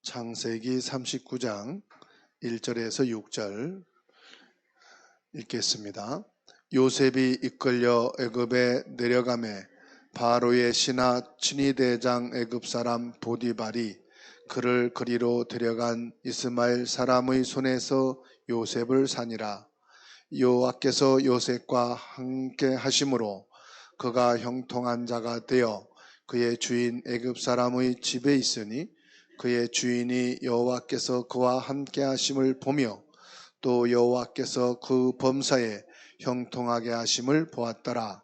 창세기 39장 1절에서 6절 읽겠습니다. 요셉이 이끌려 애굽에 내려가매 바로의 신하 친위대장 애굽 사람 보디발이 그를 그리로 데려간 이스마엘 사람의 손에서 요셉을 사니라. 여호와께서 요셉과 함께 하심으로 그가 형통한 자가 되어 그의 주인 애굽 사람의 집에 있으니 그의 주인이 여호와께서 그와 함께 하심을 보며 또 여호와께서 그 범사에 형통하게 하심을 보았더라.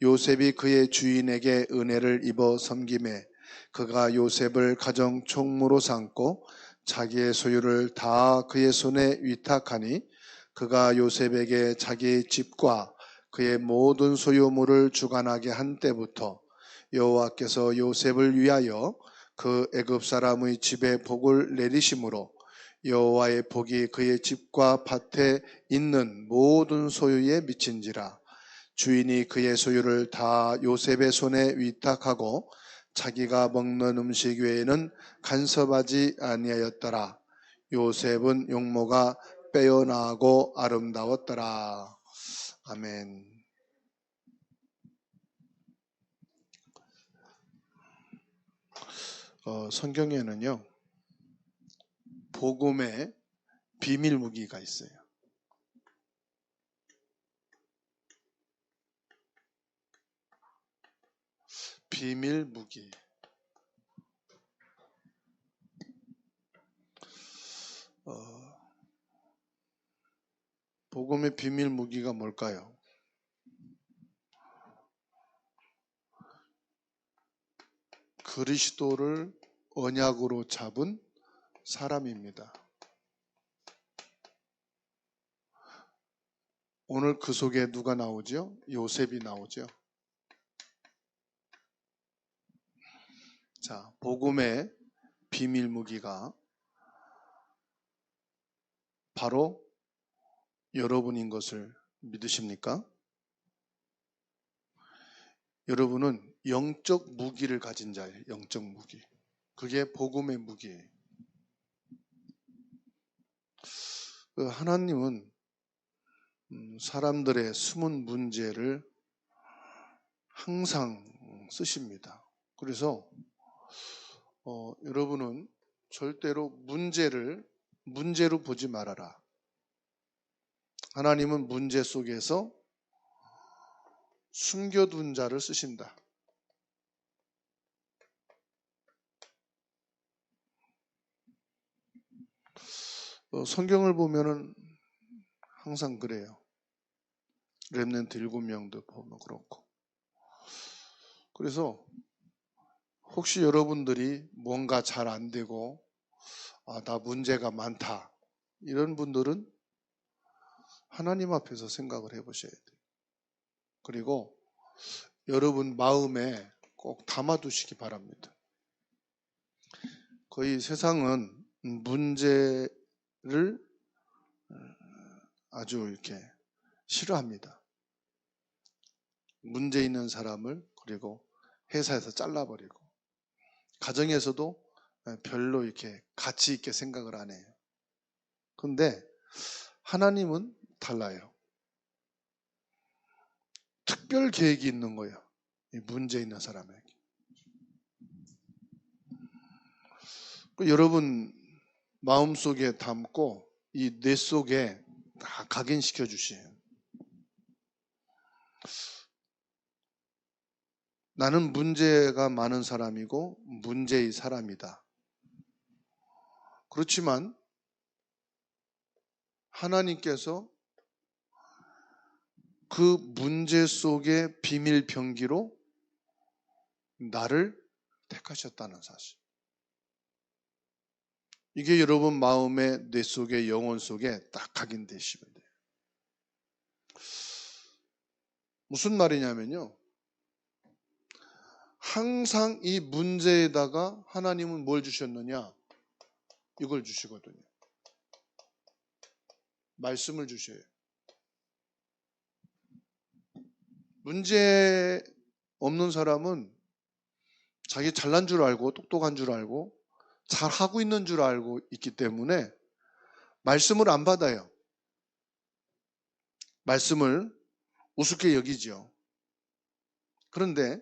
요셉이 그의 주인에게 은혜를 입어 섬기매 그가 요셉을 가정 총무로 삼고 자기의 소유를 다 그의 손에 위탁하니 그가 요셉에게 자기의 집과 그의 모든 소유물을 주관하게 한 때부터 여호와께서 요셉을 위하여 그 애굽 사람의 집에 복을 내리심으로 여호와의 복이 그의 집과 밭에 있는 모든 소유에 미친지라. 주인이 그의 소유를 다 요셉의 손에 위탁하고 자기가 먹는 음식 외에는 간섭하지 아니하였더라. 요셉은 용모가 빼어나고 아름다웠더라. 아멘. 성경에는요, 복음의 비밀 무기가 있어요. 비밀 무기. 복음의 비밀 무기가 뭘까요? 그리스도를 언약으로 잡은 사람입니다. 오늘 그 속에 누가 나오죠? 요셉이 나오죠. 자, 복음의 비밀 무기가 바로 여러분인 것을 믿으십니까? 여러분은 영적 무기를 가진 자예요. 영적 무기. 그게 복음의 무기예요. 하나님은 사람들의 숨은 문제를 항상 쓰십니다. 그래서 여러분은 절대로 문제로 보지 말아라. 하나님은 문제 속에서 숨겨둔 자를 쓰신다. 성경을 보면은 항상 그래요. 렘넌트 7명도 보면 그렇고. 그래서 혹시 여러분들이 뭔가 잘 안 되고 나 문제가 많다 이런 분들은 하나님 앞에서 생각을 해보셔야 돼요. 그리고 여러분 마음에 꼭 담아두시기 바랍니다. 거의 세상은 문제를 아주 이렇게 싫어합니다. 문제 있는 사람을 그리고 회사에서 잘라버리고 가정에서도 별로 이렇게 가치 있게 생각을 안 해요. 그런데 하나님은 달라요. 특별 계획이 있는 거예요. 이 문제 있는 사람에게. 여러분 마음속에 담고 이 뇌 속에 다 각인시켜 주세요. 나는 문제가 많은 사람이고 문제의 사람이다. 그렇지만 하나님께서 그 문제 속의 비밀 병기로 나를 택하셨다는 사실. 이게 여러분 마음의 뇌 속에 영혼 속에 딱 각인되시면 돼요. 무슨 말이냐면요. 항상 이 문제에다가 하나님은 뭘 주셨느냐? 이걸 주시거든요. 말씀을 주셔요. 문제 없는 사람은 자기 잘난 줄 알고 똑똑한 줄 알고 잘 하고 있는 줄 알고 있기 때문에 말씀을 안 받아요. 말씀을 우습게 여기죠. 그런데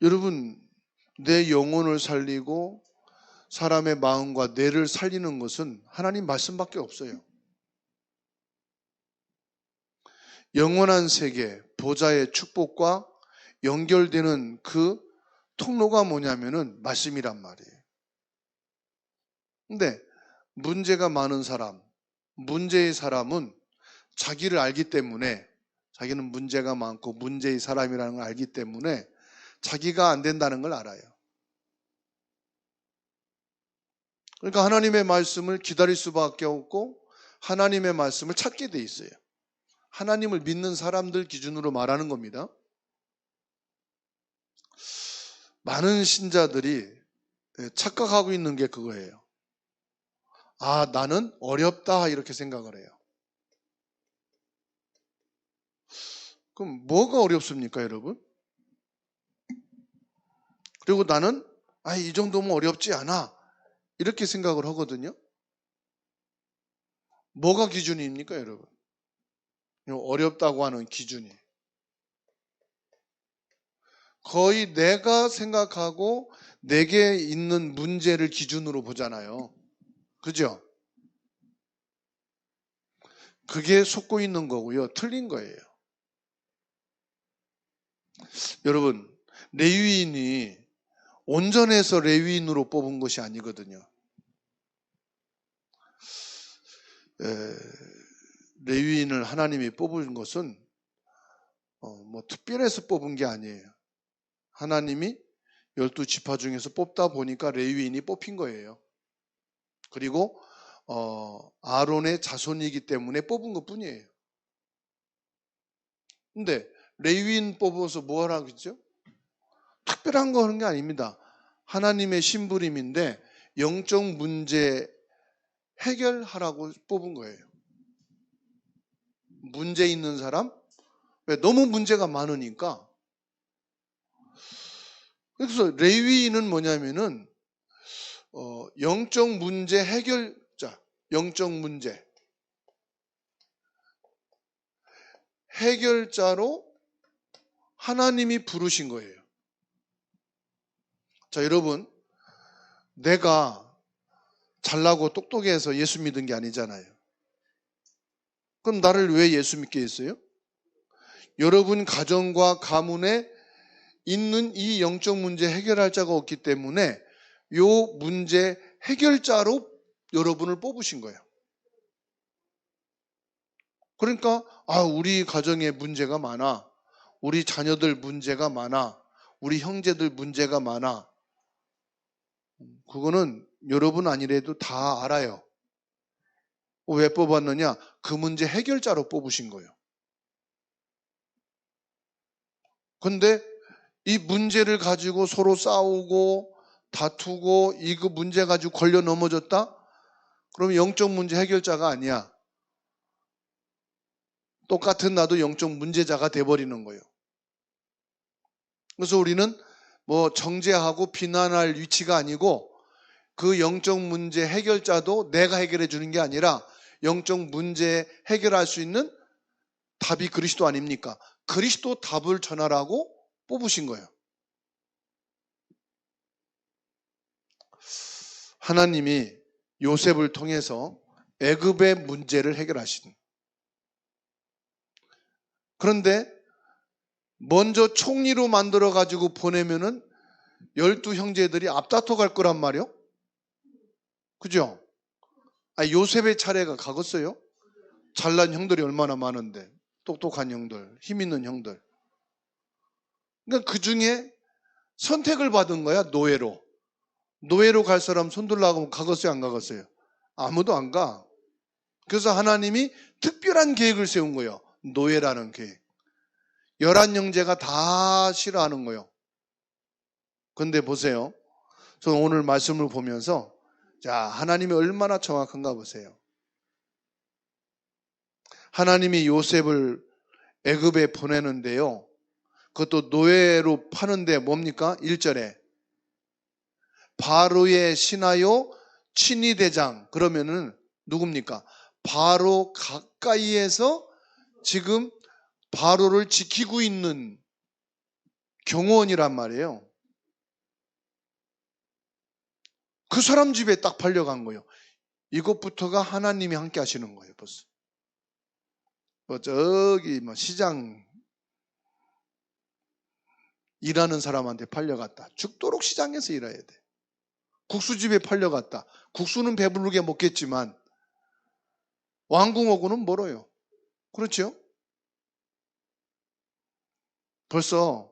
여러분, 내 영혼을 살리고 사람의 마음과 뇌를 살리는 것은 하나님 말씀밖에 없어요. 영원한 세계, 보좌의 축복과 연결되는 그 통로가 뭐냐면은 말씀이란 말이에요. 근데 문제가 많은 사람, 문제의 사람은 자기를 알기 때문에, 자기는 문제가 많고 문제의 사람이라는 걸 알기 때문에 자기가 안 된다는 걸 알아요. 그러니까 하나님의 말씀을 기다릴 수밖에 없고 하나님의 말씀을 찾게 돼 있어요. 하나님을 믿는 사람들 기준으로 말하는 겁니다. 많은 신자들이 착각하고 있는 게 그거예요. 아, 나는 어렵다 이렇게 생각을 해요. 그럼 뭐가 어렵습니까, 여러분? 그리고 나는 이 정도면 어렵지 않아 이렇게 생각을 하거든요. 뭐가 기준입니까, 여러분? 어렵다고 하는 기준이 거의 내가 생각하고 내게 있는 문제를 기준으로 보잖아요. 그죠? 그게 속고 있는 거고요. 틀린 거예요. 여러분, 레위인이 온전해서 레위인으로 뽑은 것이 아니거든요. 레위인을 하나님이 뽑은 것은 특별해서 뽑은 게 아니에요. 하나님이 12지파 중에서 뽑다 보니까 레위인이 뽑힌 거예요. 그리고 아론의 자손이기 때문에 뽑은 것뿐이에요. 근데 레위인 뽑아서 뭐 하라고 했죠? 특별한 거 하는 게 아닙니다. 하나님의 심부름인데 영적 문제 해결하라고 뽑은 거예요. 문제 있는 사람? 왜? 너무 문제가 많으니까. 그래서 레위인은 뭐냐면은 영적 문제 해결자, 영적 문제 해결자로 하나님이 부르신 거예요. 자, 여러분, 내가 잘나고 똑똑해서 예수 믿은 게 아니잖아요. 그럼 나를 왜 예수 믿게 했어요? 여러분 가정과 가문에 있는 이 영적 문제 해결할 자가 없기 때문에 이 문제 해결자로 여러분을 뽑으신 거예요. 그러니까 우리 가정에 문제가 많아, 우리 자녀들 문제가 많아, 우리 형제들 문제가 많아. 그거는 여러분 아니래도 다 알아요. 왜 뽑았느냐? 그 문제 해결자로 뽑으신 거예요. 근데 이 문제를 가지고 서로 싸우고 다투고 이거 문제 가지고 걸려 넘어졌다? 그러면 영적 문제 해결자가 아니야. 똑같은 나도 영적 문제자가 돼버리는 거예요. 그래서 우리는 정죄하고 비난할 위치가 아니고 그 영적 문제 해결자도 내가 해결해 주는 게 아니라 영적 문제 해결할 수 있는 답이 그리스도 아닙니까? 그리스도 답을 전하라고 뽑으신 거예요. 하나님이 요셉을 통해서 애굽의 문제를 해결하신. 그런데 먼저 총리로 만들어 가지고 보내면은 12형제들이 앞다퉈 갈 거란 말이요. 그죠? 요셉의 차례가 가겠어요? 잘난 형들이 얼마나 많은데, 똑똑한 형들, 힘 있는 형들. 그러니까 그 중에 선택을 받은 거야, 노예로. 노예로 갈 사람 손들라고 하면 가겠어요, 안 가겠어요? 아무도 안 가. 그래서 하나님이 특별한 계획을 세운 거예요. 노예라는 계획. 11형제가 다 싫어하는 거예요. 근데 보세요. 저는 오늘 말씀을 보면서 하나님이 얼마나 정확한가 보세요. 하나님이 요셉을 애굽에 보내는데요. 그것도 노예로 파는데 뭡니까? 1절에 바로의 신하요 친위 대장. 그러면은 누굽니까? 바로 가까이에서 지금 바로를 지키고 있는 경호원이란 말이에요. 그 사람 집에 딱 팔려간 거예요. 이것부터가 하나님이 함께 하시는 거예요. 벌써. 저기 시장 일하는 사람한테 팔려갔다. 죽도록 시장에서 일해야 돼. 국수집에 팔려갔다. 국수는 배부르게 먹겠지만 왕궁하고는 멀어요. 그렇죠? 벌써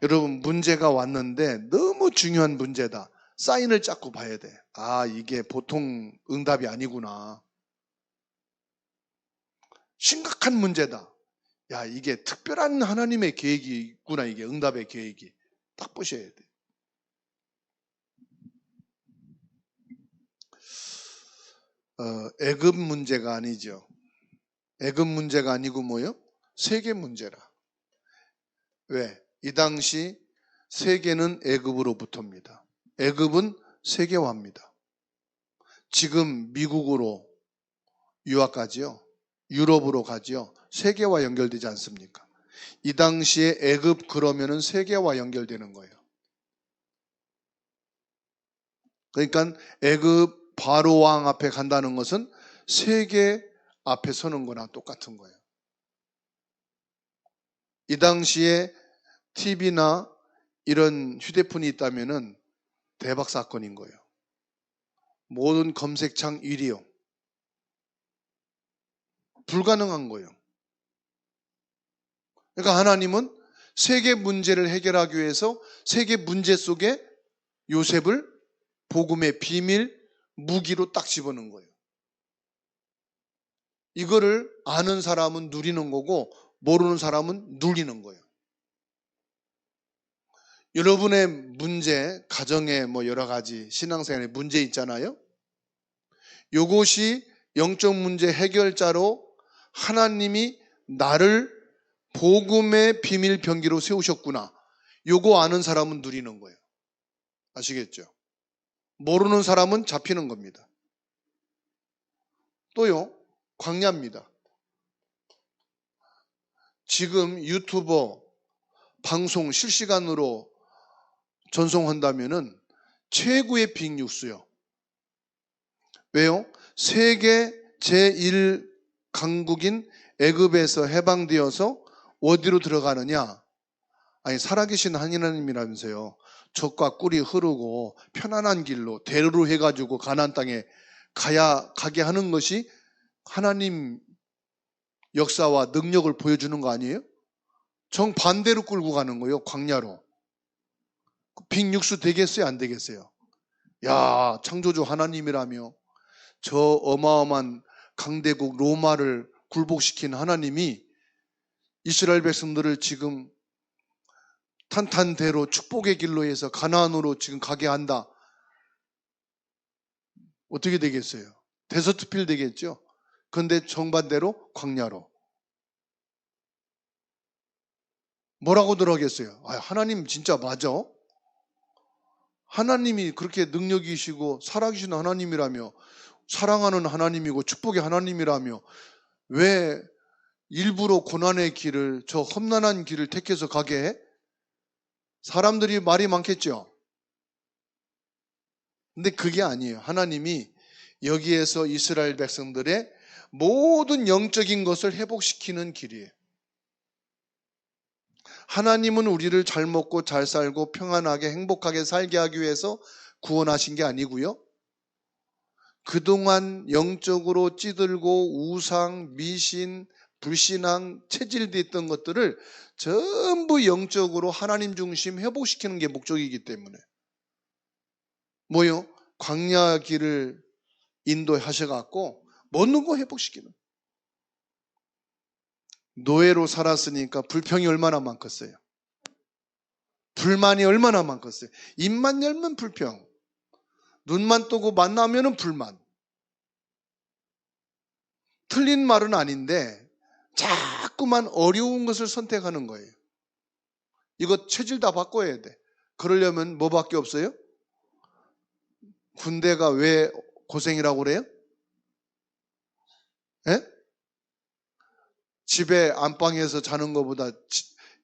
여러분 문제가 왔는데 너무 중요한 문제다. 사인을 자꾸 봐야 돼. 아, 이게 보통 응답이 아니구나. 심각한 문제다. 야, 이게 특별한 하나님의 계획이 있구나. 이게 응답의 계획이. 딱 보셔야 돼. 애굽 문제가 아니죠. 애굽 문제가 아니고 뭐요? 세계 문제라. 왜? 이 당시 세계는 애굽으로부터입니다. 애굽은 세계화입니다. 지금 미국으로 유학 가지요. 유럽으로 가지요. 세계와 연결되지 않습니까? 이 당시에 애굽 그러면은 세계와 연결되는 거예요. 그러니까 애굽 바로 왕 앞에 간다는 것은 세계 앞에 서는 거나 똑같은 거예요. 이 당시에 TV나 이런 휴대폰이 있다면은 대박 사건인 거예요. 모든 검색창 1위요. 불가능한 거예요. 그러니까 하나님은 세계 문제를 해결하기 위해서 세계 문제 속에 요셉을 복음의 비밀, 무기로 딱 집어넣은 거예요. 이거를 아는 사람은 누리는 거고 모르는 사람은 눌리는 거예요. 여러분의 문제, 가정에 여러 가지 신앙생활에 문제 있잖아요. 이것이 영적 문제 해결자로 하나님이 나를 복음의 비밀 병기로 세우셨구나. 요거 아는 사람은 누리는 거예요. 아시겠죠? 모르는 사람은 잡히는 겁니다. 또요, 광야입니다. 지금 유튜버 방송 실시간으로 전송한다면은 최고의 빅뉴스요. 왜요? 세계 제1강국인 애굽에서 해방되어서 어디로 들어가느냐? 아니, 살아계신 하나님이라면서요. 젖과 꿀이 흐르고 편안한 길로 대로로 해가지고 가나안 땅에 가게 하는 것이 하나님 역사와 능력을 보여주는 거 아니에요? 정반대로 끌고 가는 거예요. 광야로. 빅뉴스 되겠어요? 안 되겠어요? 야, 창조주 하나님이라며 저 어마어마한 강대국 로마를 굴복시킨 하나님이 이스라엘 백성들을 지금 탄탄대로 축복의 길로 해서 가나안으로 지금 가게 한다. 어떻게 되겠어요? 데서트필 되겠죠? 그런데 정반대로 광야로. 뭐라고 들어가겠어요? 아, 하나님 진짜 맞아? 하나님이 그렇게 능력이시고 살아계신 하나님이라며 사랑하는 하나님이고 축복의 하나님이라며 왜 일부러 고난의 길을 저 험난한 길을 택해서 가게 해? 사람들이 말이 많겠죠. 근데 그게 아니에요. 하나님이 여기에서 이스라엘 백성들의 모든 영적인 것을 회복시키는 길이에요. 하나님은 우리를 잘 먹고 잘 살고 평안하게 행복하게 살게 하기 위해서 구원하신 게 아니고요. 그동안 영적으로 찌들고 우상, 미신, 불신앙, 체질돼 있던 것들을 전부 영적으로 하나님 중심 회복시키는 게 목적이기 때문에 뭐요? 광야 길을 인도하셔갖고 먹는 거 회복시키는. 노예로 살았으니까 불평이 얼마나 많겠어요? 불만이 얼마나 많겠어요? 입만 열면 불평, 눈만 뜨고 만나면은 불만. 틀린 말은 아닌데 자꾸만 어려운 것을 선택하는 거예요. 이거 체질 다 바꿔야 돼. 그러려면 뭐밖에 없어요? 군대가 왜 고생이라고 그래요? 예? 집에 안방에서 자는 것보다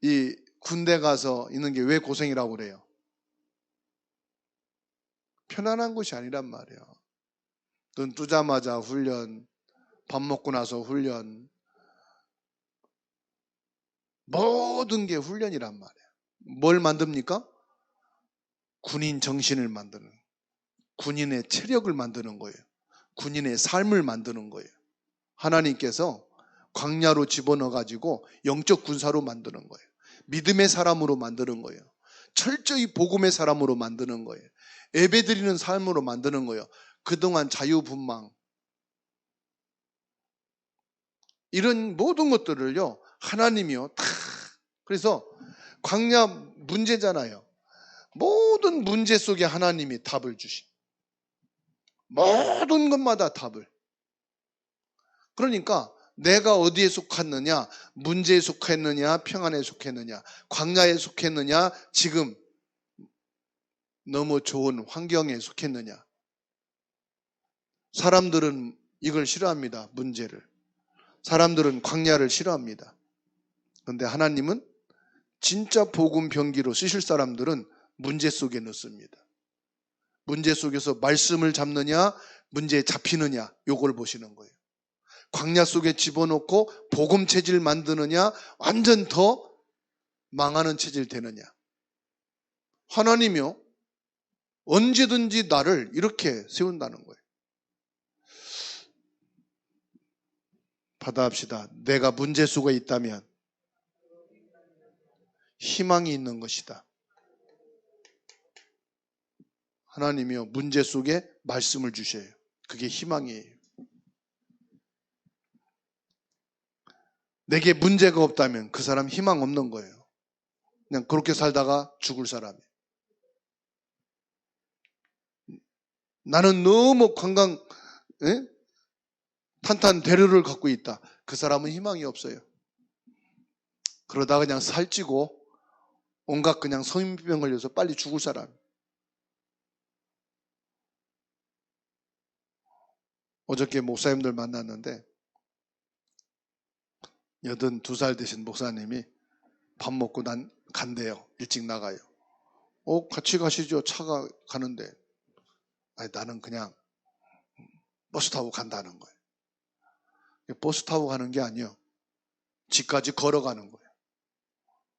이 군대 가서 있는 게 왜 고생이라고 그래요? 편안한 곳이 아니란 말이에요. 눈 뜨자마자 훈련, 밥 먹고 나서 훈련, 모든 게 훈련이란 말이에요. 뭘 만듭니까? 군인 정신을 만드는, 군인의 체력을 만드는 거예요. 군인의 삶을 만드는 거예요. 하나님께서 광야로 집어넣어가지고 영적 군사로 만드는 거예요. 믿음의 사람으로 만드는 거예요. 철저히 복음의 사람으로 만드는 거예요. 예배드리는 삶으로 만드는 거예요. 그동안 자유분방 이런 모든 것들을요 하나님이요 다. 그래서 광야 문제잖아요. 모든 문제 속에 하나님이 답을 주신, 모든 것마다 답을. 그러니까 내가 어디에 속했느냐, 문제에 속했느냐, 평안에 속했느냐, 광야에 속했느냐, 지금 너무 좋은 환경에 속했느냐. 사람들은 이걸 싫어합니다. 문제를. 사람들은 광야를 싫어합니다. 그런데 하나님은 진짜 복음 병기로 쓰실 사람들은 문제 속에 넣습니다. 문제 속에서 말씀을 잡느냐, 문제에 잡히느냐, 요걸 보시는 거예요. 광야 속에 집어넣고 복음 체질 만드느냐, 완전 더 망하는 체질 되느냐. 하나님이요 언제든지 나를 이렇게 세운다는 거예요. 받아합시다. 내가 문제 속에 있다면 희망이 있는 것이다. 하나님이요 문제 속에 말씀을 주셔요. 그게 희망이에요. 내게 문제가 없다면 그 사람 희망 없는 거예요. 그냥 그렇게 살다가 죽을 사람이에요. 나는 너무 탄탄대로를 갖고 있다. 그 사람은 희망이 없어요. 그러다가 그냥 살찌고 온갖 그냥 성인병 걸려서 빨리 죽을 사람. 어저께 목사님들 만났는데 82살 되신 목사님이 밥 먹고 간대요. 일찍 나가요. 같이 가시죠. 차가 가는데. 아니, 나는 그냥 버스 타고 간다는 거예요. 버스 타고 가는 게 아니에요. 집까지 걸어가는 거예요.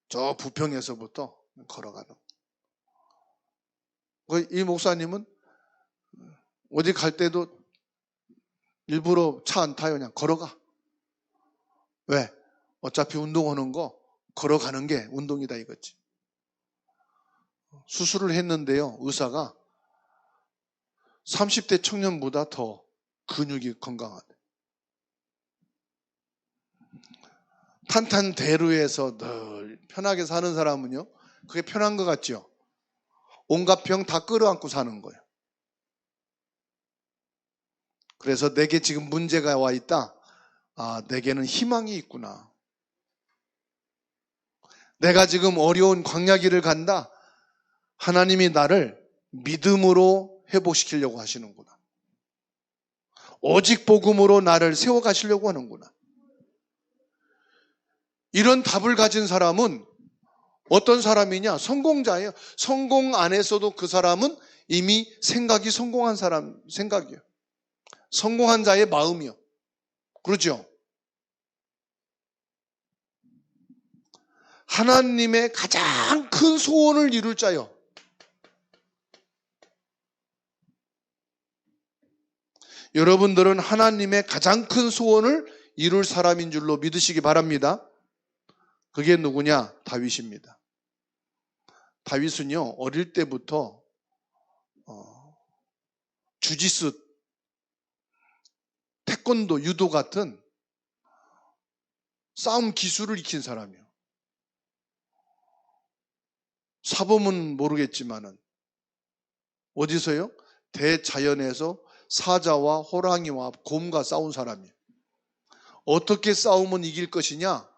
저 부평에서부터 걸어가는 거예요. 이 목사님은 어디 갈 때도 일부러 차 안 타요. 그냥 걸어가. 왜? 어차피 운동하는 거 걸어가는 게 운동이다 이거지. 수술을 했는데요. 의사가 30대 청년보다 더 근육이 건강하대. 탄탄대로에서 늘 편하게 사는 사람은요. 그게 편한 것 같죠? 온갖 병 다 끌어안고 사는 거예요. 그래서 내게 지금 문제가 와 있다. 내게는 희망이 있구나. 내가 지금 어려운 광야길을 간다. 하나님이 나를 믿음으로 회복시키려고 하시는구나. 오직 복음으로 나를 세워가시려고 하는구나. 이런 답을 가진 사람은 어떤 사람이냐? 성공자예요. 성공 안에서도 그 사람은 이미 생각이 성공한 사람 생각이에요. 성공한 자의 마음이요. 그렇죠? 하나님의 가장 큰 소원을 이룰 자요. 여러분들은 하나님의 가장 큰 소원을 이룰 사람인 줄로 믿으시기 바랍니다. 그게 누구냐? 다윗입니다. 다윗은요 어릴 때부터 주짓수, 태권도, 유도 같은 싸움 기술을 익힌 사람이에요. 사범은 모르겠지만은 어디서요? 대자연에서 사자와 호랑이와 곰과 싸운 사람이에요. 어떻게 싸우면 이길 것이냐?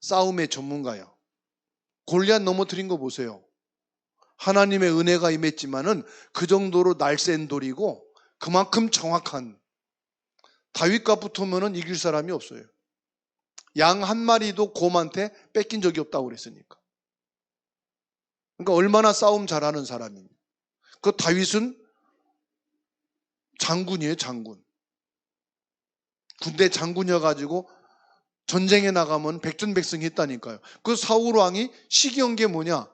싸움의 전문가예요. 골리앗 넘어뜨린 거 보세요. 하나님의 은혜가 임했지만은 그 정도로 날쌘 돌이고 그만큼 정확한, 다윗과 붙으면은 이길 사람이 없어요. 양 한 마리도 곰한테 뺏긴 적이 없다고 그랬으니까. 그러니까 얼마나 싸움 잘하는 사람이냐. 그 다윗은 장군이에요, 장군. 군대 장군이어가지고 전쟁에 나가면 백전백승했다니까요. 그 사울 왕이 시기한 게 뭐냐?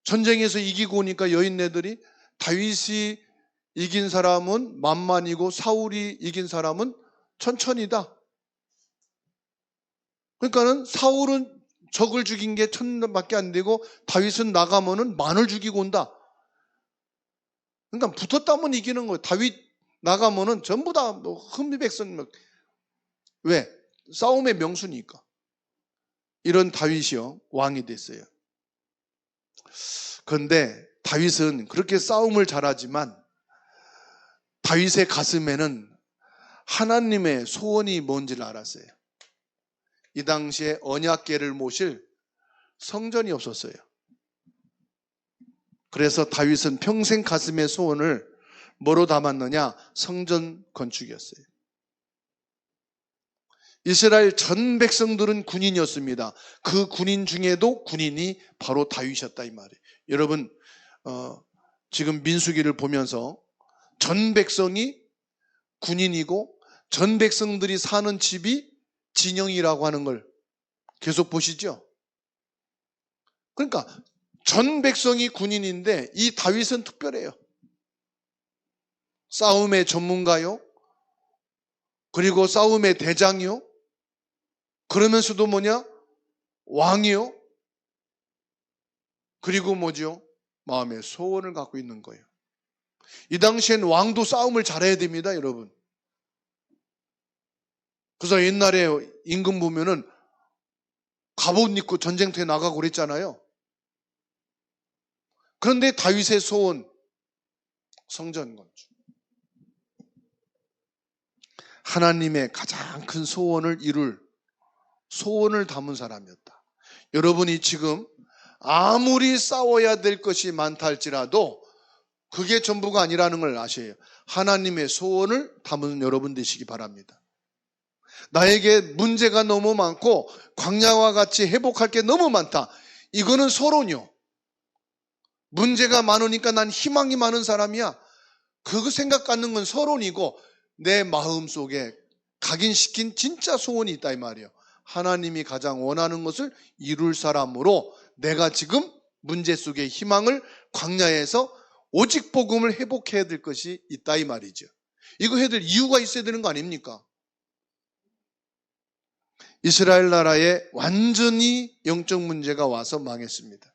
전쟁에서 이기고 오니까 여인네들이 다윗이 이긴 사람은 만만이고 사울이 이긴 사람은 천천이다. 그러니까는 사울은 적을 죽인 게 1000밖에 안 되고 다윗은 나가면은 만을 죽이고 온다. 그러니까 붙었다면 이기는 거예요. 다윗 나가면은 전부 다 뭐 흥미백성. 왜? 싸움의 명수니까. 이런 다윗이요, 왕이 됐어요. 그런데 다윗은 그렇게 싸움을 잘하지만 다윗의 가슴에는 하나님의 소원이 뭔지를 알았어요. 이 당시에 언약궤를 모실 성전이 없었어요. 그래서 다윗은 평생 가슴의 소원을 뭐로 담았느냐? 성전 건축이었어요. 이스라엘 전 백성들은 군인이었습니다. 그 군인 중에도 군인이 바로 다윗이었다 이 말이에요. 여러분 지금 민수기를 보면서 전 백성이 군인이고 전 백성들이 사는 집이 진영이라고 하는 걸 계속 보시죠. 그러니까 전 백성이 군인인데 이 다윗은 특별해요. 싸움의 전문가요. 그리고 싸움의 대장이요. 그러면서도 뭐냐? 왕이요. 그리고 뭐죠? 마음의 소원을 갖고 있는 거예요. 이 당시엔 왕도 싸움을 잘해야 됩니다, 여러분. 그래서 옛날에 임금 보면은 갑옷 입고 전쟁터에 나가고 그랬잖아요. 그런데 다윗의 소원, 성전 건축. 하나님의 가장 큰 소원을 이룰 소원을 담은 사람이었다. 여러분이 지금 아무리 싸워야 될 것이 많다 할지라도 그게 전부가 아니라는 걸 아셔야 해요. 하나님의 소원을 담은 여러분 되시기 바랍니다. 나에게 문제가 너무 많고 광야와 같이 회복할 게 너무 많다. 이거는 서론이요. 문제가 많으니까 난 희망이 많은 사람이야. 그거 생각 갖는 건 서론이고 내 마음속에 각인시킨 진짜 소원이 있다 이 말이에요. 하나님이 가장 원하는 것을 이룰 사람으로 내가 지금 문제 속의 희망을 광야에서 오직 복음을 회복해야 될 것이 있다 이 말이죠. 이거 해야 될 이유가 있어야 되는 거 아닙니까? 이스라엘 나라에 완전히 영적 문제가 와서 망했습니다.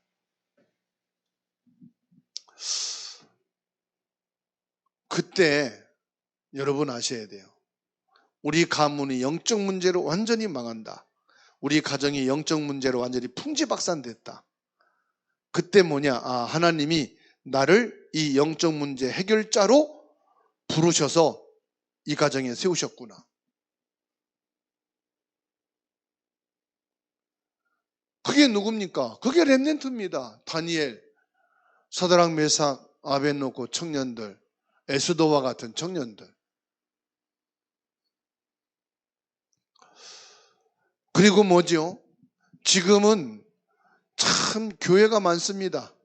그때 여러분 아셔야 돼요. 우리 가문이 영적 문제로 완전히 망한다. 우리 가정이 영적 문제로 완전히 풍지박산됐다. 그때 뭐냐? 하나님이 나를 이 영적 문제 해결자로 부르셔서 이 가정에 세우셨구나. 그게 누굽니까? 그게 렘넌트입니다. 다니엘, 사드락, 메삭, 아벳노고 청년들, 에스더와 같은 청년들. 그리고 뭐죠? 지금은 참 교회가 많습니다.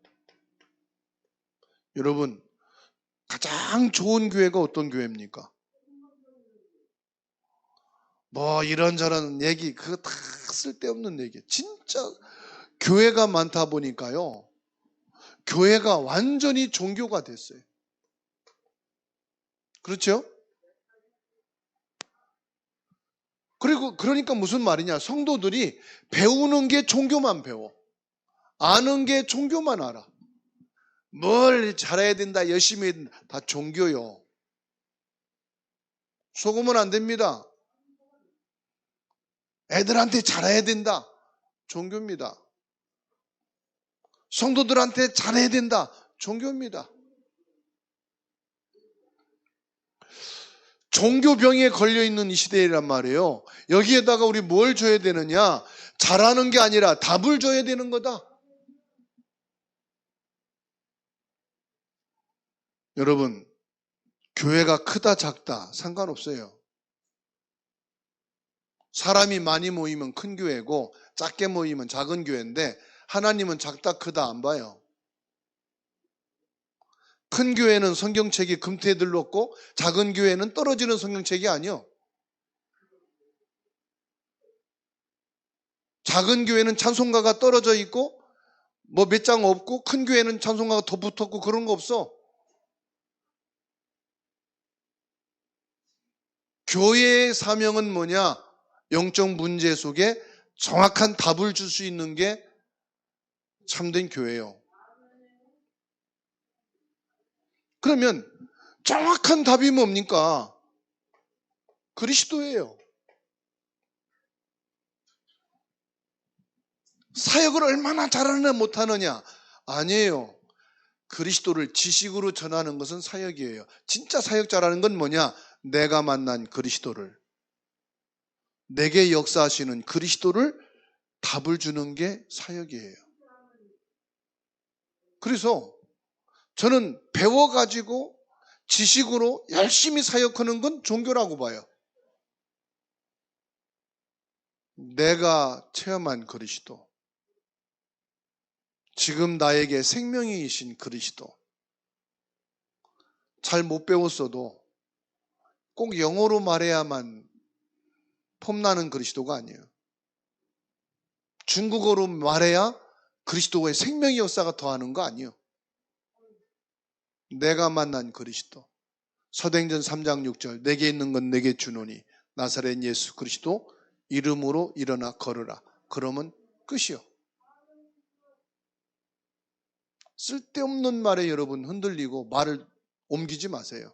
여러분, 가장 좋은 교회가 어떤 교회입니까? 뭐 이런저런 얘기, 그거 다 쓸데없는 얘기. 진짜 교회가 많다 보니까요, 교회가 완전히 종교가 됐어요. 그렇죠? 그리고 그러니까 무슨 말이냐? 성도들이 배우는 게 종교만 배워. 아는 게 종교만 알아. 뭘 잘해야 된다, 열심히 해야 된다. 다 종교요. 속으면 안 됩니다. 애들한테 잘해야 된다. 종교입니다. 성도들한테 잘해야 된다. 종교입니다. 종교병에 걸려있는 이 시대란 말이에요. 여기에다가 우리 뭘 줘야 되느냐? 잘하는 게 아니라 답을 줘야 되는 거다. 여러분, 교회가 크다 작다 상관없어요. 사람이 많이 모이면 큰 교회고 작게 모이면 작은 교회인데 하나님은 작다 크다 안 봐요. 큰 교회는 성경책이 금태에 들렀고 작은 교회는 떨어지는 성경책이 아니요. 작은 교회는 찬송가가 떨어져 있고 뭐 몇 장 없고 큰 교회는 찬송가가 더 붙었고 그런 거 없어. 교회의 사명은 뭐냐? 영적 문제 속에 정확한 답을 줄 수 있는 게 참된 교회예요. 그러면 정확한 답이 뭡니까? 그리스도예요. 사역을 얼마나 잘하느냐 못하느냐? 아니에요. 그리스도를 지식으로 전하는 것은 사역이에요. 진짜 사역 잘하는 건 뭐냐? 내가 만난 그리스도를, 내게 역사하시는 그리스도를 답을 주는 게 사역이에요. 그래서 저는 배워가지고 지식으로 열심히 사역하는 건 종교라고 봐요. 내가 체험한 그리스도, 지금 나에게 생명이신 그리스도, 잘 못 배웠어도 꼭 영어로 말해야만 폼나는 그리스도가 아니에요. 중국어로 말해야 그리스도의 생명의 역사가 더하는 거 아니에요. 내가 만난 그리스도. 사도행전 3장 6절 내게 있는 건 내게 주노니 나사렛 예수 그리스도 이름으로 일어나 걸으라. 그러면 끝이요. 쓸데없는 말에 여러분 흔들리고 말을 옮기지 마세요.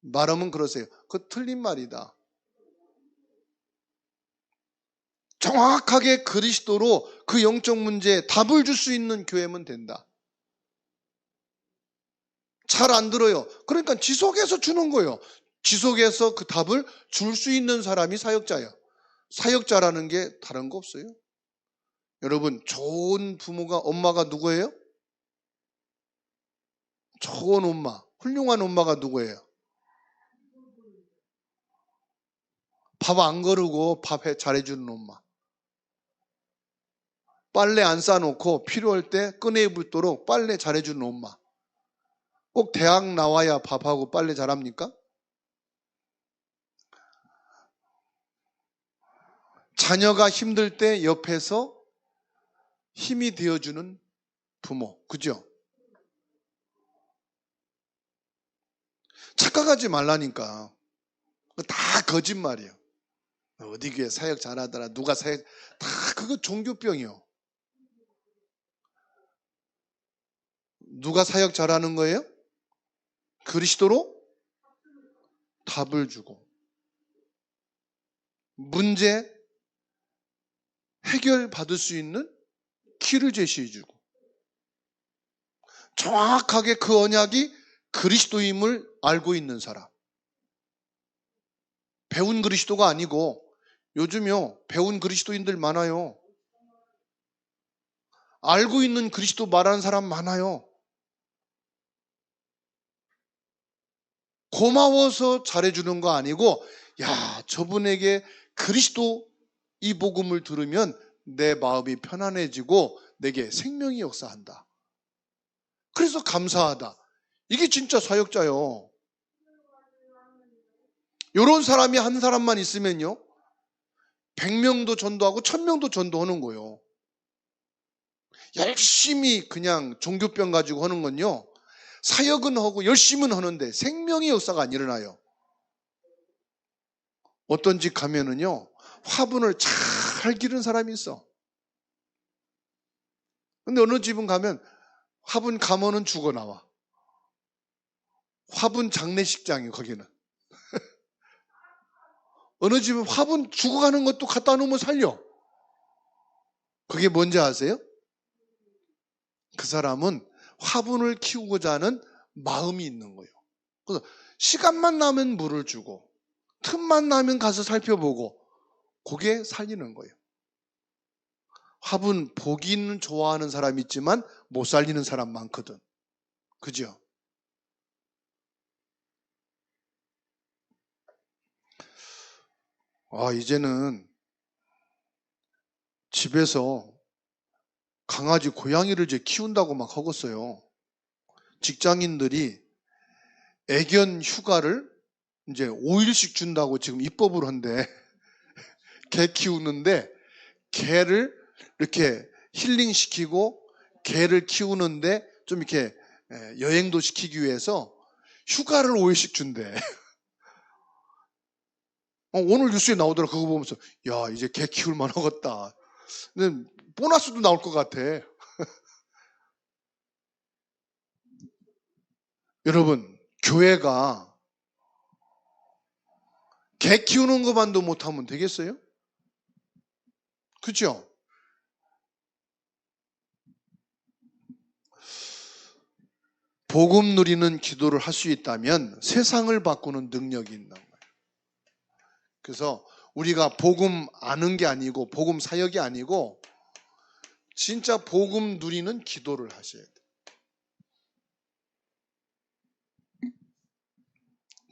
말하면 그러세요. 그거 틀린 말이다. 정확하게 그리스도로 그 영적 문제에 답을 줄 수 있는 교회면 된다. 잘 안 들어요. 그러니까 지속해서 주는 거예요. 지속해서 그 답을 줄 수 있는 사람이 사역자예요. 사역자라는 게 다른 거 없어요. 여러분, 좋은 부모가, 엄마가 누구예요? 좋은 엄마, 훌륭한 엄마가 누구예요? 밥 안 거르고 밥 잘해주는 엄마. 빨래 안 싸놓고 필요할 때 꺼내 입도록 빨래 잘해주는 엄마. 꼭 대학 나와야 밥하고 빨래 잘합니까? 자녀가 힘들 때 옆에서 힘이 되어주는 부모. 그죠? 착각하지 말라니까. 다 거짓말이에요. 어디 교회 사역 잘하더라. 누가 사역. 다 그거 종교병이요. 누가 사역 잘하는 거예요? 그리스도로 답을 주고 문제 해결받을 수 있는 길을 제시해 주고 정확하게 그 언약이 그리스도임을 알고 있는 사람. 배운 그리스도가 아니고 요즘요 배운 그리스도인들 많아요. 알고 있는 그리스도 말하는 사람 많아요. 고마워서 잘해주는 거 아니고 야 저분에게 그리스도 이 복음을 들으면 내 마음이 편안해지고 내게 생명이 역사한다. 그래서 감사하다. 이게 진짜 사역자요. 이런 사람이 한 사람만 있으면요 100명도 전도하고 1000명도 전도하는 거예요. 열심히 그냥 종교병 가지고 하는 건요 사역은 하고 열심은 하는데 생명의 역사가 안 일어나요. 어떤 집 가면은요 화분을 잘 기른 사람이 있어. 근데 어느 집은 가면 화분 가면은 죽어 나와. 화분 장례식장이에요 거기는. 어느 집은 화분 죽어가는 것도 갖다 놓으면 살려. 그게 뭔지 아세요? 그 사람은 화분을 키우고자 하는 마음이 있는 거예요. 그래서 시간만 나면 물을 주고 틈만 나면 가서 살펴보고 그게 살리는 거예요. 화분 보기는 좋아하는 사람 있지만 못 살리는 사람 많거든. 그죠? 이제는 집에서 강아지, 고양이를 이제 키운다고 막 하겠어요. 직장인들이 애견 휴가를 이제 5일씩 준다고 지금 입법을 한대. 개 키우는데 개를 이렇게 힐링시키고 개를 키우는데 좀 이렇게 여행도 시키기 위해서 휴가를 5일씩 준대. 오늘 뉴스에 나오더라. 그거 보면서 야, 이제 개 키울 만하겠다. 근데 보너스도 나올 것 같아. 여러분, 교회가 개 키우는 것만도 못하면 되겠어요? 그죠? 복음 누리는 기도를 할 수 있다면 세상을 바꾸는 능력이 있는 거예요. 그래서 우리가 복음 아는 게 아니고 복음 사역이 아니고 진짜 복음 누리는 기도를 하셔야 돼요.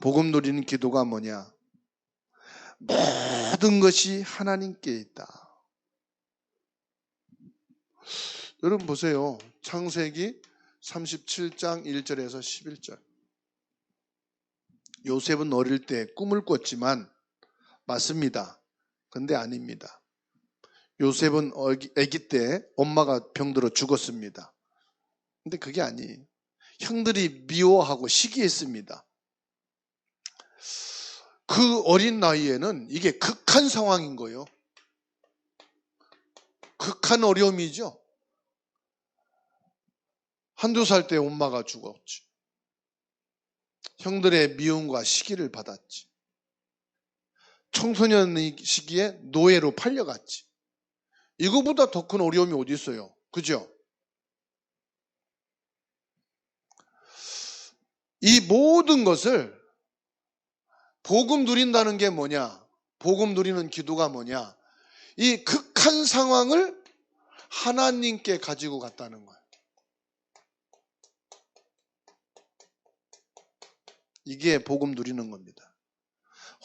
복음 누리는 기도가 뭐냐? 모든 것이 하나님께 있다. 여러분 보세요. 창세기 37장 1절에서 11절. 요셉은 어릴 때 꿈을 꿨지만 맞습니다. 근데 아닙니다. 요셉은 아기 때 엄마가 병들어 죽었습니다. 근데 그게 아니에요. 형들이 미워하고 시기했습니다. 그 어린 나이에는 이게 극한 상황인 거예요. 극한 어려움이죠. 한두 살 때 엄마가 죽었지. 형들의 미움과 시기를 받았지. 청소년 시기에 노예로 팔려갔지. 이거보다 더 큰 어려움이 어디 있어요? 그죠? 이 모든 것을 복음 누린다는 게 뭐냐? 복음 누리는 기도가 뭐냐? 이 극한 상황을 하나님께 가지고 갔다는 거예요. 이게 복음 누리는 겁니다.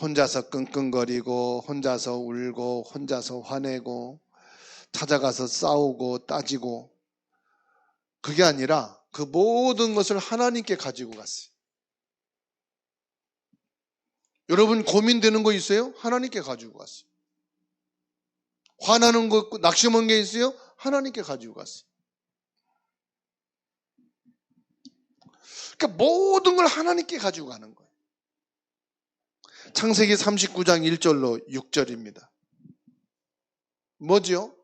혼자서 끙끙거리고 혼자서 울고 혼자서 화내고 찾아가서 싸우고 따지고 그게 아니라 그 모든 것을 하나님께 가지고 갔어요. 여러분 고민되는 거 있어요? 하나님께 가지고 갔어요. 화나는 거 낙심한 게 있어요? 하나님께 가지고 갔어요. 그러니까 모든 걸 하나님께 가지고 가는 거예요. 창세기 39장 1절로 6절입니다. 뭐죠?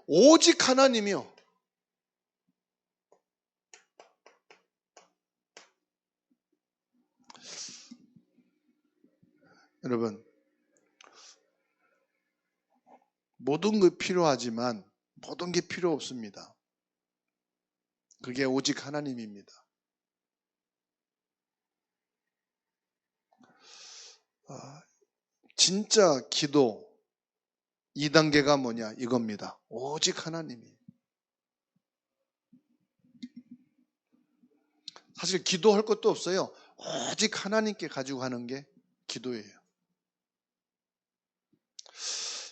오직 하나님이요. 여러분, 모든 게 필요하지만 모든 게 필요 없습니다. 그게 오직 하나님입니다. 진짜 기도 2단계가 뭐냐? 이겁니다. 오직 하나님이. 사실 기도할 것도 없어요. 오직 하나님께 가지고 가는 게 기도예요.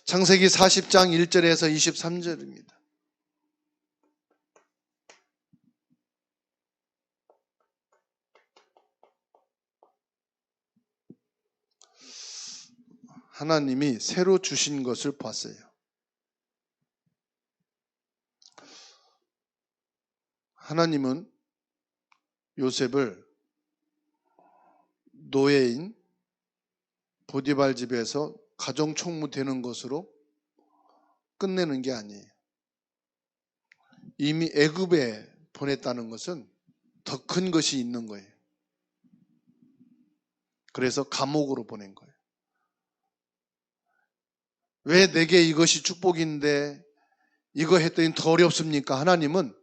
창세기 40장 1절에서 23절입니다. 하나님이 새로 주신 것을 봤어요. 하나님은 요셉을 노예인 보디발 집에서 가정총무 되는 것으로 끝내는 게 아니에요. 이미 애굽에 보냈다는 것은 더 큰 것이 있는 거예요. 그래서 감옥으로 보낸 거예요. 왜 내게 이것이 축복인데 이거 했더니 더 어렵습니까? 하나님은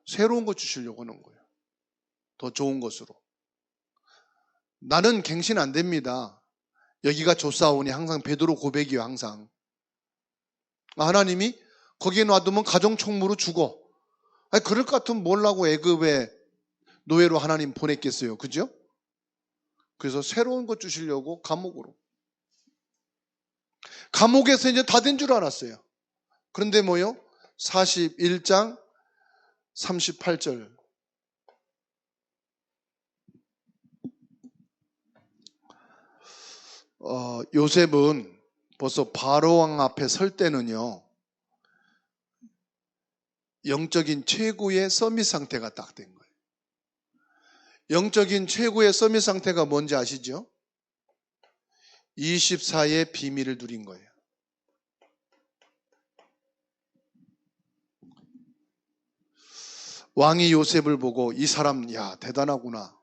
새로운 거 주시려고 하는 거예요. 더 좋은 것으로. 나는 갱신 안 됩니다. 여기가 조사오니 항상 베드로 고백이요. 항상. 하나님이 거기에 놔두면 가정총무로 죽어. 아니, 그럴 것 같으면 뭘라고 애굽에 노예로 하나님 보냈겠어요. 그죠? 그래서 새로운 것 주시려고 감옥으로. 감옥에서 이제 다 된 줄 알았어요. 그런데 뭐요? 41장 38절. 요셉은 벌써 바로왕 앞에 설 때는요, 영적인 최고의 서밋 상태가 딱 된 거예요. 영적인 최고의 서밋 상태가 뭔지 아시죠? 24의 비밀을 누린 거예요. 왕이 요셉을 보고 이 사람, 야, 대단하구나.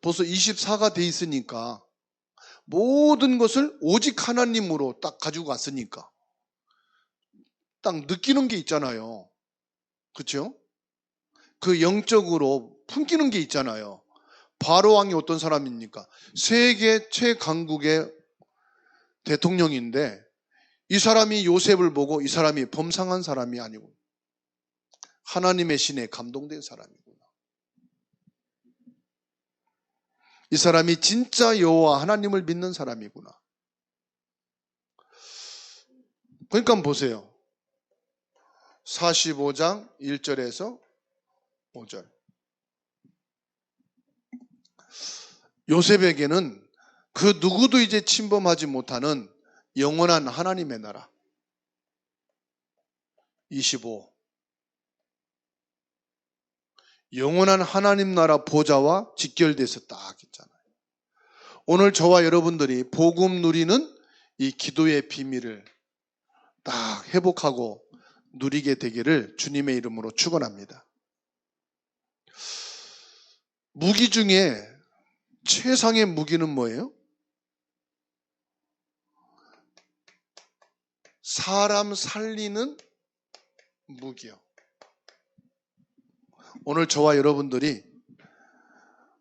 벌써 24가 돼 있으니까 모든 것을 오직 하나님으로 딱 가지고 갔으니까 딱 느끼는 게 있잖아요. 그렇죠? 그 영적으로 품기는 게 있잖아요. 바로왕이 어떤 사람입니까? 세계 최강국의 대통령인데 이 사람이 요셉을 보고 이 사람이 범상한 사람이 아니고 하나님의 신에 감동된 사람이구나. 이 사람이 진짜 여호와 하나님을 믿는 사람이구나. 그러니까 보세요. 45장 1절에서 5절. 요셉에게는 그 누구도 이제 침범하지 못하는 영원한 하나님의 나라. 25. 영원한 하나님 나라 보좌와 직결돼서 딱 있잖아요. 오늘 저와 여러분들이 복음 누리는 이 기도의 비밀을 딱 회복하고 누리게 되기를 주님의 이름으로 축원합니다. 무기 중에 최상의 무기는 뭐예요? 사람 살리는 무기요. 오늘 저와 여러분들이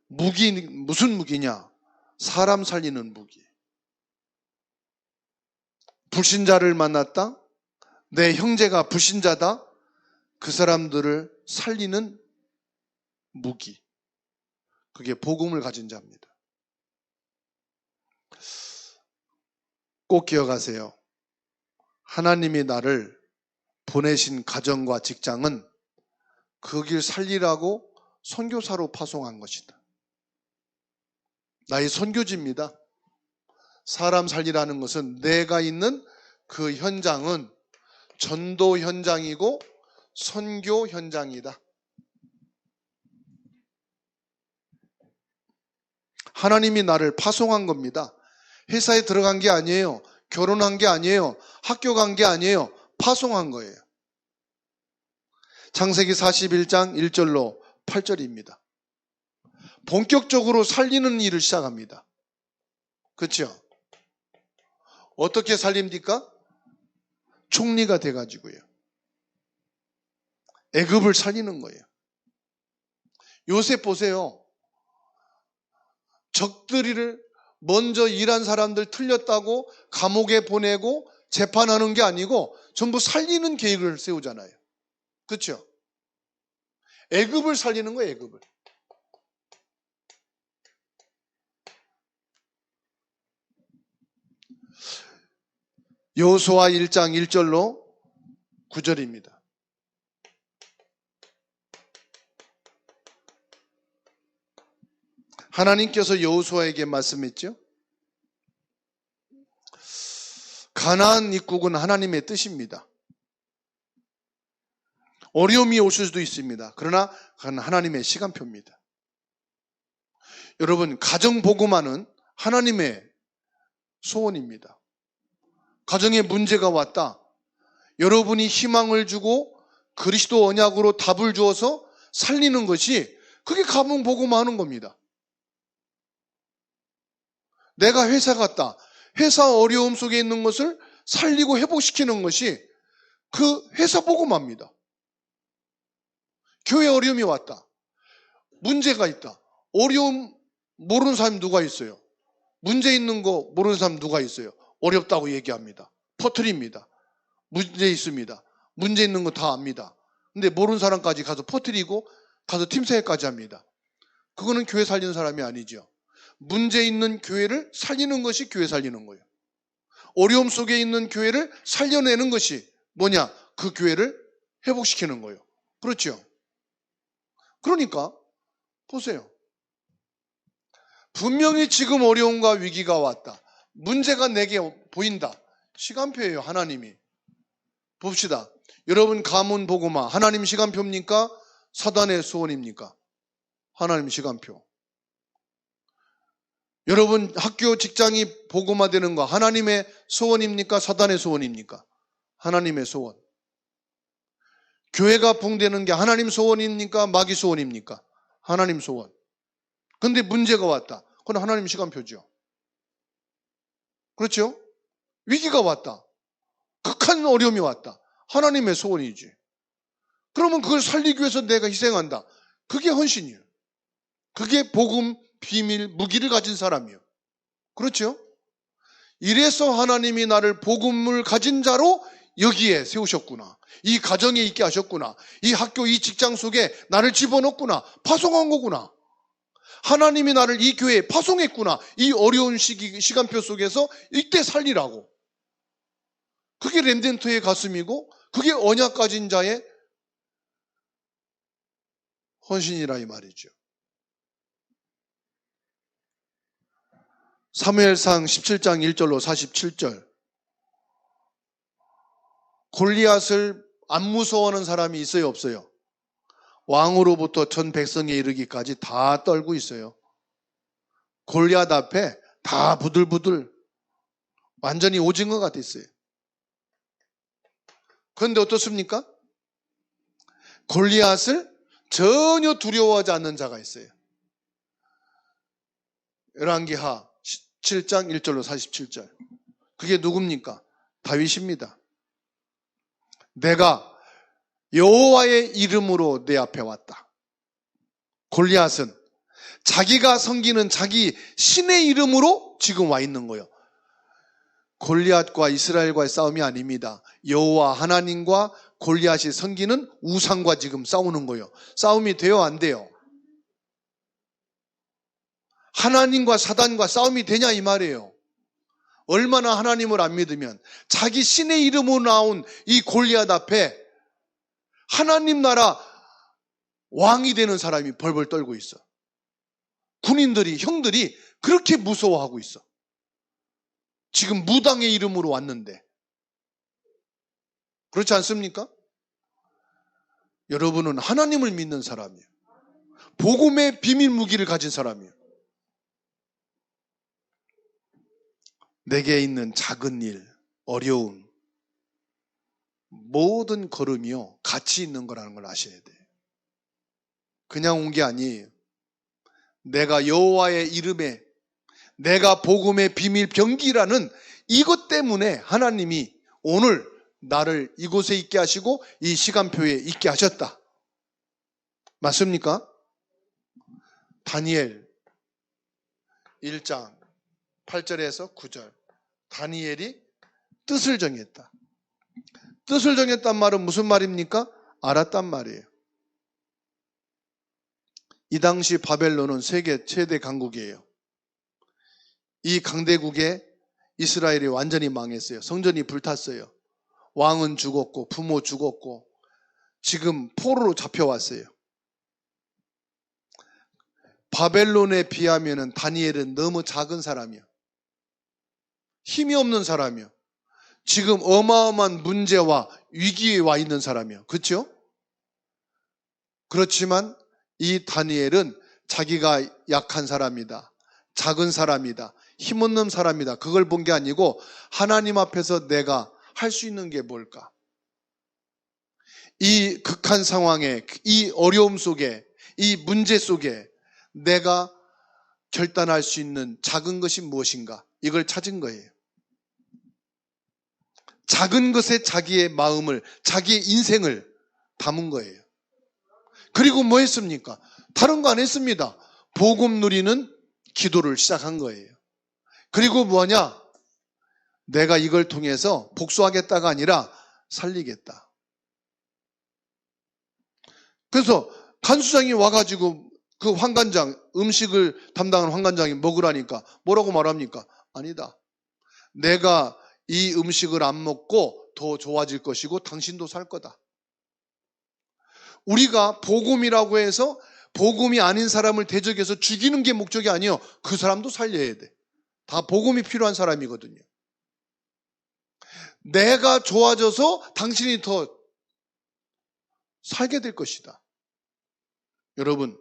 무슨 무기냐? 사람 살리는 무기. 불신자를 만났다? 내 형제가 불신자다? 그 사람들을 살리는 무기. 그게 복음을 가진 자입니다. 꼭 기억하세요. 하나님이 나를 보내신 가정과 직장은 그 길 살리라고 선교사로 파송한 것이다. 나의 선교지입니다. 사람 살리라는 것은 내가 있는 그 현장은 전도 현장이고 선교 현장이다. 하나님이 나를 파송한 겁니다. 회사에 들어간 게 아니에요. 결혼한 게 아니에요. 학교 간 게 아니에요. 파송한 거예요. 창세기 41장 1절로 8절입니다. 본격적으로 살리는 일을 시작합니다. 그렇죠? 어떻게 살립니까? 총리가 돼가지고요. 애굽을 살리는 거예요. 요셉 보세요. 적들이를 먼저 일한 사람들 틀렸다고 감옥에 보내고 재판하는 게 아니고 전부 살리는 계획을 세우잖아요. 그렇죠? 애굽을 살리는 거예요. 애굽을. 여호수아 1장 1절로 9절입니다. 하나님께서 여호수아에게 말씀했죠. 가나안 입국은 하나님의 뜻입니다. 어려움이 올 수도 있습니다. 그러나 그건 하나님의 시간표입니다. 여러분, 가정복음화는 하나님의 소원입니다. 가정에 문제가 왔다. 여러분이 희망을 주고 그리스도 언약으로 답을 주어서 살리는 것이 그게 가정복음화하는 겁니다. 내가 회사 갔다. 회사 어려움 속에 있는 것을 살리고 회복시키는 것이 그 회사 복음화입니다. 교회 어려움이 왔다. 문제가 있다. 어려움 모르는 사람이 누가 있어요? 문제 있는 거 모르는 사람 누가 있어요? 어렵다고 얘기합니다. 퍼뜨립니다. 문제 있습니다. 문제 있는 거 다 압니다. 근데 모르는 사람까지 가서 퍼뜨리고 가서 팀사회까지 합니다. 그거는 교회 살리는 사람이 아니죠. 문제 있는 교회를 살리는 것이 교회 살리는 거예요. 어려움 속에 있는 교회를 살려내는 것이 뭐냐? 그 교회를 회복시키는 거예요. 그렇죠? 그러니까 보세요. 분명히 지금 어려움과 위기가 왔다. 문제가 내게 보인다. 시간표예요, 하나님이. 봅시다. 여러분 가문 보고마 하나님 시간표입니까? 사단의 소원입니까? 하나님 시간표. 여러분 학교 직장이 보고마되는 거 하나님의 소원입니까? 사단의 소원입니까? 하나님의 소원. 교회가 붕되는 게 하나님 소원입니까? 마귀 소원입니까? 하나님 소원. 근데 문제가 왔다. 그건 하나님 시간표죠. 그렇죠? 위기가 왔다. 극한 어려움이 왔다. 하나님의 소원이지. 그러면 그걸 살리기 위해서 내가 희생한다. 그게 헌신이에요. 그게 복음, 비밀, 무기를 가진 사람이에요. 그렇죠? 이래서 하나님이 나를 복음을 가진 자로 여기에 세우셨구나. 이 가정에 있게 하셨구나. 이 학교, 이 직장 속에 나를 집어넣구나. 파송한 거구나. 하나님이 나를 이 교회에 파송했구나. 이 어려운 시간표 속에서 이때 살리라고. 그게 렘넌트의 가슴이고 그게 언약 가진 자의 헌신이라 이 말이죠. 사무엘상 17장 1절로 47절. 골리앗을 안 무서워하는 사람이 있어요, 없어요? 왕으로부터 전 백성에 이르기까지 다 떨고 있어요. 골리앗 앞에 다 부들부들 완전히 오징어 같아 있어요. 그런데 어떻습니까? 골리앗을 전혀 두려워하지 않는 자가 있어요. 열왕기하 7장 1절로 47절. 그게 누굽니까? 다윗입니다. 내가 여호와의 이름으로 내 앞에 왔다. 골리앗은 자기가 섬기는 자기 신의 이름으로 지금 와 있는 거예요. 골리앗과 이스라엘과의 싸움이 아닙니다. 여호와 하나님과 골리앗이 섬기는 우상과 지금 싸우는 거예요. 싸움이 돼요, 안 돼요? 하나님과 사단과 싸움이 되냐 이 말이에요. 얼마나 하나님을 안 믿으면 자기 신의 이름으로 나온 이 골리앗 앞에 하나님 나라 왕이 되는 사람이 벌벌 떨고 있어. 군인들이, 형들이 그렇게 무서워하고 있어. 지금 무당의 이름으로 왔는데. 그렇지 않습니까? 여러분은 하나님을 믿는 사람이에요. 복음의 비밀 무기를 가진 사람이에요. 내게 있는 작은 일, 어려움, 모든 걸음이요 가치 있는 거라는 걸 아셔야 돼요. 그냥 온 게 아니에요. 내가 여호와의 이름에 내가 복음의 비밀 병기라는 이것 때문에 하나님이 오늘 나를 이곳에 있게 하시고 이 시간표에 있게 하셨다. 맞습니까? 다니엘 1장 8절에서 9절. 다니엘이 뜻을 정했다. 뜻을 정했단 말은 무슨 말입니까? 알았단 말이에요. 이 당시 바벨론은 세계 최대 강국이에요. 이 강대국에 이스라엘이 완전히 망했어요. 성전이 불탔어요. 왕은 죽었고 부모 죽었고 지금 포로로 잡혀왔어요. 바벨론에 비하면 다니엘은 너무 작은 사람이야. 힘이 없는 사람이야. 지금 어마어마한 문제와 위기에 와 있는 사람이야. 그렇죠? 그렇지만 이 다니엘은 자기가 약한 사람이다. 작은 사람이다. 힘없는 사람이다. 그걸 본 게 아니고 하나님 앞에서 내가 할 수 있는 게 뭘까? 이 극한 상황에, 이 어려움 속에, 이 문제 속에 내가 결단할 수 있는 작은 것이 무엇인가? 이걸 찾은 거예요. 작은 것에 자기의 마음을, 자기의 인생을 담은 거예요. 그리고 뭐 했습니까? 다른 거 안 했습니다. 복음 누리는 기도를 시작한 거예요. 그리고 뭐냐? 내가 이걸 통해서 복수하겠다가 아니라 살리겠다. 그래서 간수장이 와가지고 그 환관장, 음식을 담당하는 환관장이 먹으라니까 뭐라고 말합니까? 아니다. 내가 이 음식을 안 먹고 더 좋아질 것이고 당신도 살 거다. 우리가 복음이라고 해서 복음이 아닌 사람을 대적해서 죽이는 게 목적이 아니에요. 그 사람도 살려야 돼. 다 복음이 필요한 사람이거든요. 내가 좋아져서 당신이 더 살게 될 것이다. 여러분,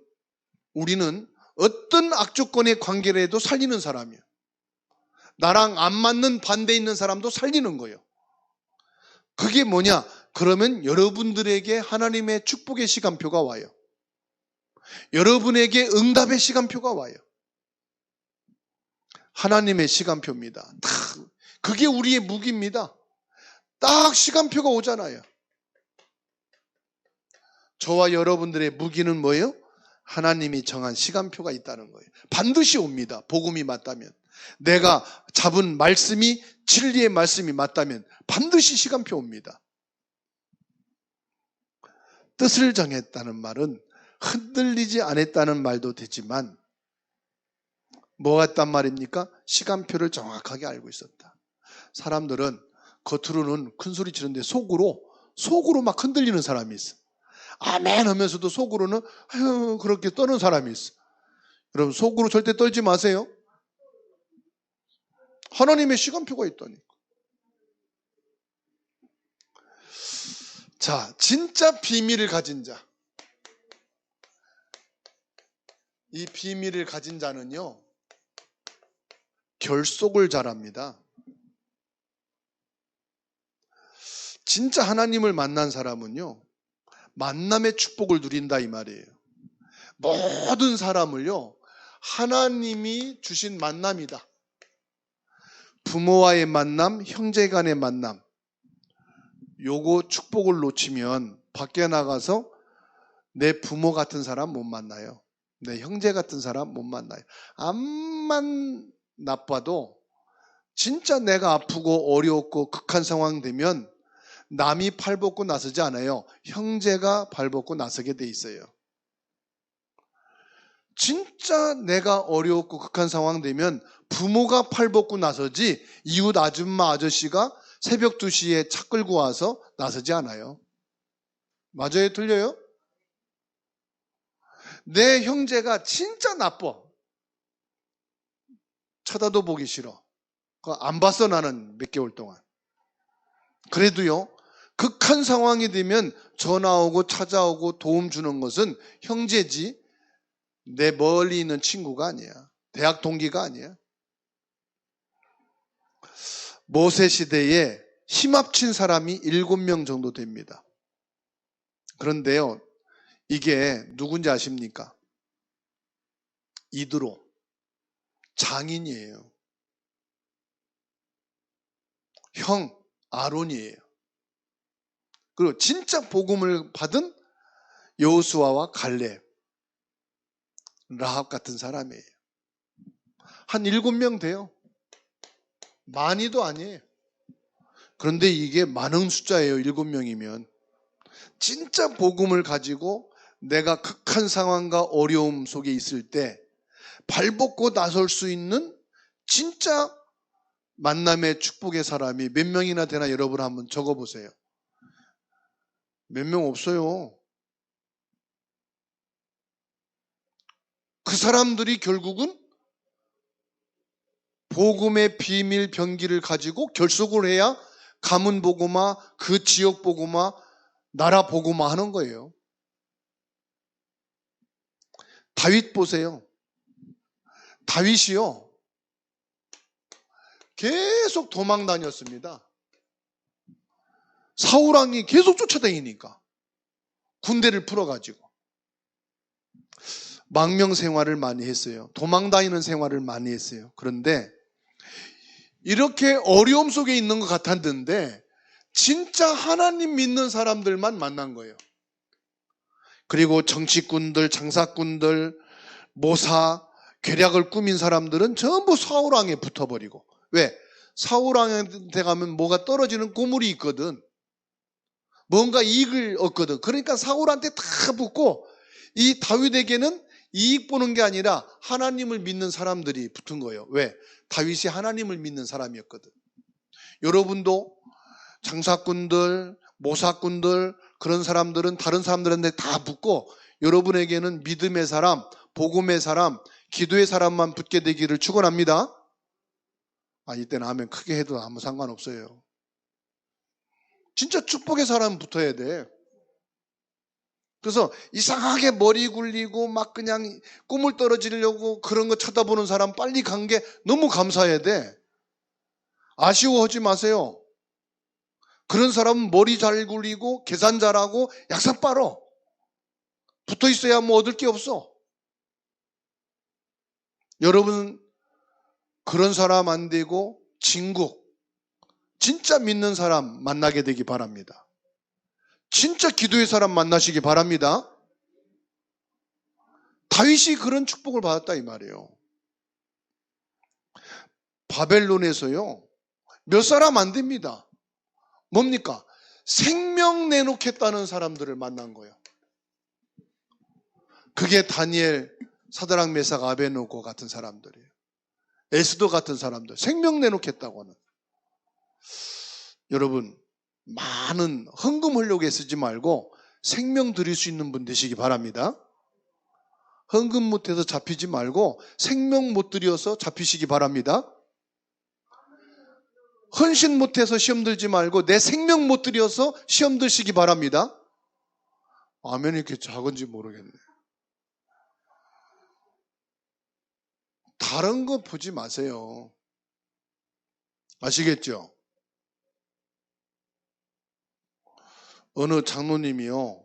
우리는 어떤 악조건의 관계를 해도 살리는 사람이에요. 나랑 안 맞는 반대 있는 사람도 살리는 거예요. 그게 뭐냐? 그러면 여러분들에게 하나님의 축복의 시간표가 와요. 여러분에게 응답의 시간표가 와요. 하나님의 시간표입니다. 그게 우리의 무기입니다. 딱 시간표가 오잖아요. 저와 여러분들의 무기는 뭐예요? 하나님이 정한 시간표가 있다는 거예요. 반드시 옵니다. 복음이 맞다면. 내가 잡은 말씀이 진리의 말씀이 맞다면 반드시 시간표 옵니다. 뜻을 정했다는 말은 흔들리지 않았다는 말도 되지만 뭐 했단 말입니까? 시간표를 정확하게 알고 있었다. 사람들은 겉으로는 큰 소리 치는데 속으로 막 흔들리는 사람이 있어. 아멘 하면서도 속으로는 아유 그렇게 떠는 사람이 있어. 여러분 속으로 절대 떨지 마세요. 하나님의 시간표가 있다니까. 자, 진짜 비밀을 가진 자. 이 비밀을 가진 자는요, 결속을 잘합니다. 진짜 하나님을 만난 사람은요, 만남의 축복을 누린다 이 말이에요. 모든 사람을요, 하나님이 주신 만남이다. 부모와의 만남, 형제 간의 만남. 요거 축복을 놓치면 밖에 나가서 내 부모 같은 사람 못 만나요. 내 형제 같은 사람 못 만나요. 암만 나빠도 진짜 내가 아프고 어려웠고 극한 상황 되면 남이 팔벗고 나서지 않아요. 형제가 발벗고 나서게 돼 있어요. 진짜 내가 어려웠고 극한 상황 되면 부모가 팔벗고 나서지 이웃 아줌마 아저씨가 새벽 2시에 차 끌고 와서 나서지 않아요. 맞아요? 틀려요? 내 형제가 진짜 나빠. 쳐다도 보기 싫어. 안 봤어 나는 몇 개월 동안. 그래도요. 극한 상황이 되면 전화 오고 찾아오고 도움 주는 것은 형제지 내 멀리 있는 친구가 아니야. 대학 동기가 아니야. 모세 시대에 힘 합친 사람이 7명 정도 됩니다. 그런데요, 이게 누군지 아십니까? 이드로, 장인이에요. 형, 아론이에요. 그리고 진짜 복음을 받은 여호수아와 갈렙, 라합 같은 사람이에요. 한 7명 돼요. 많이도 아니에요. 그런데 이게 많은 숫자예요. 7명이면. 진짜 복음을 가지고 내가 극한 상황과 어려움 속에 있을 때 발벗고 나설 수 있는 진짜 만남의 축복의 사람이 몇 명이나 되나 여러분 한번 적어보세요. 몇 명 없어요. 그 사람들이 결국은 복음의 비밀 병기를 가지고 결속을 해야 가문 복음화, 그 지역 복음화, 나라 복음화 하는 거예요. 다윗 보세요. 다윗이요. 계속 도망 다녔습니다. 사울왕이 계속 쫓아다니니까. 군대를 풀어가지고. 망명 생활을 많이 했어요. 도망 다니는 생활을 많이 했어요. 그런데 이렇게 어려움 속에 있는 것 같았는데 진짜 하나님 믿는 사람들만 만난 거예요. 그리고 정치꾼들, 장사꾼들, 모사, 괴략을 꾸민 사람들은 전부 사울왕에 붙어버리고. 왜? 사울왕한테 가면 뭐가 떨어지는 고물이 있거든. 뭔가 이익을 얻거든. 그러니까 사울한테 다 붙고 이 다윗에게는 이익 보는 게 아니라 하나님을 믿는 사람들이 붙은 거예요. 왜? 다윗이 하나님을 믿는 사람이었거든. 여러분도 장사꾼들, 모사꾼들, 그런 사람들은 다른 사람들한테 다 붙고 여러분에게는 믿음의 사람, 복음의 사람, 기도의 사람만 붙게 되기를 축원합니다. 이때는 아멘 크게 해도 아무 상관없어요. 진짜 축복의 사람 붙어야 돼. 그래서 이상하게 머리 굴리고 막 그냥 꿈을 떨어지려고 그런 거 쳐다보는 사람 빨리 간 게 너무 감사해야 돼. 아쉬워하지 마세요. 그런 사람은 머리 잘 굴리고 계산 잘하고 약삭 빨어. 붙어 있어야 뭐 얻을 게 없어. 여러분 그런 사람 안 되고 진국 진짜 믿는 사람 만나게 되기 바랍니다. 진짜 기도의 사람 만나시기 바랍니다. 다윗이 그런 축복을 받았다 이 말이에요. 바벨론에서요 몇 사람 안 됩니다. 뭡니까? 생명 내놓겠다는 사람들을 만난 거예요. 그게 다니엘, 사드락, 메삭, 아베노고 같은 사람들이에요. 에스더 같은 사람들, 생명 내놓겠다고 하는. 여러분 많은 헌금하려고 애쓰지 말고 생명 드릴 수 있는 분 되시기 바랍니다. 헌금 못해서 잡히지 말고 생명 못 드려서 잡히시기 바랍니다. 헌신 못해서 시험 들지 말고 내 생명 못 드려서 시험 들시기 바랍니다. 아멘이 이렇게 작은지 모르겠네. 다른 거 보지 마세요. 아시겠죠? 어느 장로님이요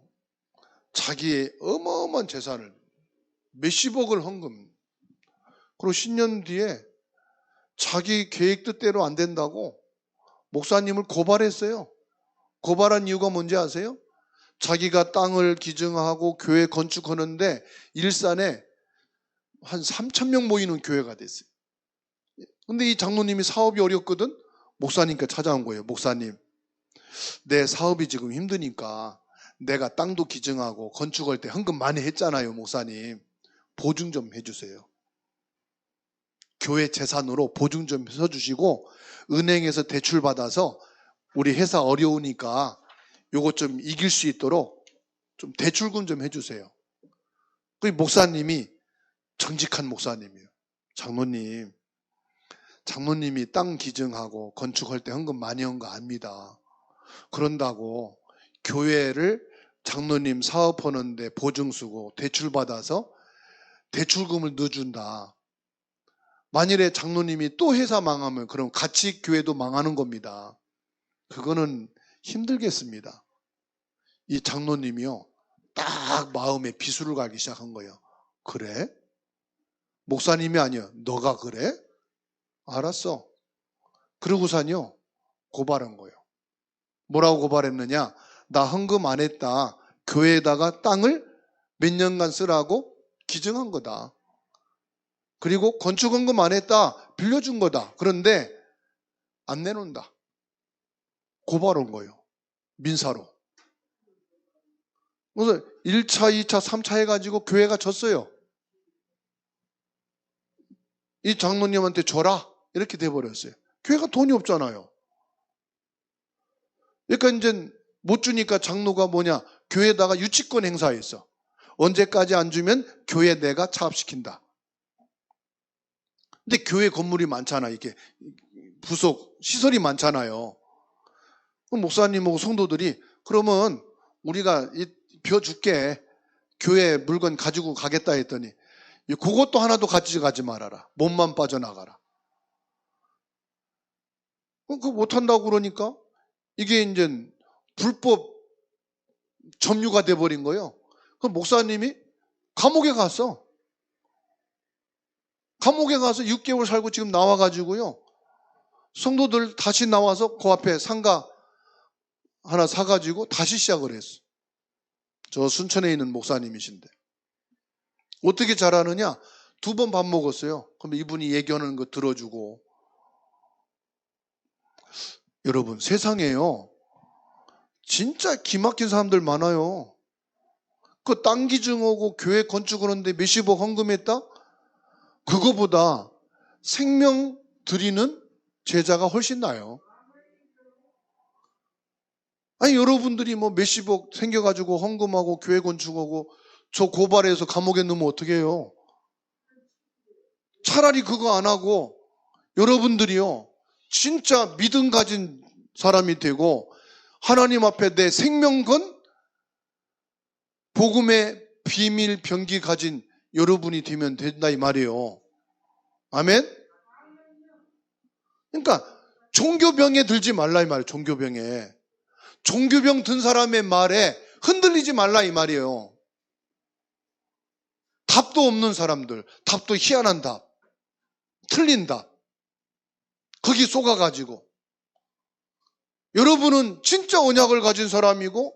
자기의 어마어마한 재산을 몇십억을 헌금, 그리고 10년 뒤에 자기 계획 뜻대로 안 된다고 목사님을 고발했어요. 고발한 이유가 뭔지 아세요? 자기가 땅을 기증하고 교회 건축하는데 일산에 한 3,000명 모이는 교회가 됐어요. 근데 이 장로님이 사업이 어렵거든. 목사님께 찾아온 거예요. 목사님, 내 사업이 지금 힘드니까 내가 땅도 기증하고 건축할 때 헌금 많이 했잖아요. 목사님, 보증 좀 해주세요. 교회 재산으로 보증 좀 서주시고 은행에서 대출 받아서 우리 회사 어려우니까 요거 좀 이길 수 있도록 좀 대출금 좀 해주세요. 그 목사님이 정직한 목사님이에요. 장로님이 땅 기증하고 건축할 때 헌금 많이 한 거 압니다. 그런다고 교회를 장로님 사업하는데 보증 쓰고 대출 받아서 대출금을 넣어준다. 만일에 장로님이 또 회사 망하면 그럼 같이 교회도 망하는 겁니다. 그거는 힘들겠습니다. 이 장로님이요 딱 마음에 비수를 가기 시작한 거예요. 그래? 목사님이 아니야. 너가 그래? 알았어. 그러고서요 고발한 거예요. 뭐라고 고발했느냐? 나 헌금 안 했다. 교회에다가 땅을 몇 년간 쓰라고 기증한 거다. 그리고 건축 헌금 안 했다. 빌려준 거다. 그런데 안 내놓는다. 고발한 거예요. 민사로. 그래서 1차, 2차, 3차 해가지고 교회가 졌어요. 이 장로님한테 줘라. 이렇게 돼버렸어요. 교회가 돈이 없잖아요. 그러니까 이제 못 주니까 장로가 뭐냐? 교회에다가 유치권 행사했어. 언제까지 안 주면 교회 내가 차압시킨다. 근데 교회 건물이 많잖아. 이게 부속 시설이 많잖아요. 그럼 목사님하고 성도들이 그러면 우리가 벼 줄게. 교회 물건 가지고 가겠다 했더니 그것도 하나도 가져가지 말아라. 몸만 빠져나가라. 그거 못한다고 그러니까 이게 이제 불법 점유가 돼버린 거예요. 그럼 목사님이 감옥에 갔어. 감옥에 가서 6개월 살고 지금 나와가지고요. 성도들 다시 나와서 그 앞에 상가 하나 사가지고 다시 시작을 했어. 저 순천에 있는 목사님이신데. 어떻게 잘하느냐? 2번 밥 먹었어요. 그럼 이분이 얘기하는 거 들어주고. 여러분, 세상에요. 진짜 기막힌 사람들 많아요. 그 땅 기증하고 교회 건축하는데 몇십억 헌금했다? 그거보다 생명 드리는 제자가 훨씬 나아요. 아니, 여러분들이 뭐 몇십억 생겨가지고 헌금하고 교회 건축하고 저 고발해서 감옥에 넣으면 어떻게 해요? 차라리 그거 안 하고 여러분들이요, 진짜 믿음 가진 사람이 되고 하나님 앞에 내 생명 건 복음의 비밀 병기 가진 여러분이 되면 된다 이 말이에요. 아멘? 그러니까 종교병에 들지 말라 이 말이에요. 종교병에. 종교병 든 사람의 말에 흔들리지 말라 이 말이에요. 답도 없는 사람들, 답도 희한한 답, 틀린 답, 거기 속아가지고. 여러분은 진짜 언약을 가진 사람이고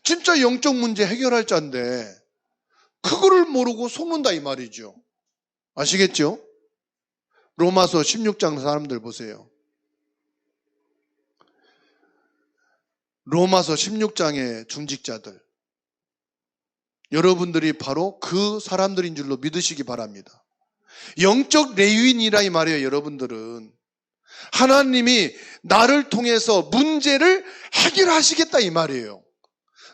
진짜 영적 문제 해결할 자인데 그거를 모르고 속는다 이 말이죠. 아시겠죠? 로마서 16장 사람들 보세요. 로마서 16장의 중직자들, 여러분들이 바로 그 사람들인 줄로 믿으시기 바랍니다. 영적 레위인이라 이 말이에요. 여러분들은 하나님이 나를 통해서 문제를 해결하시겠다 이 말이에요.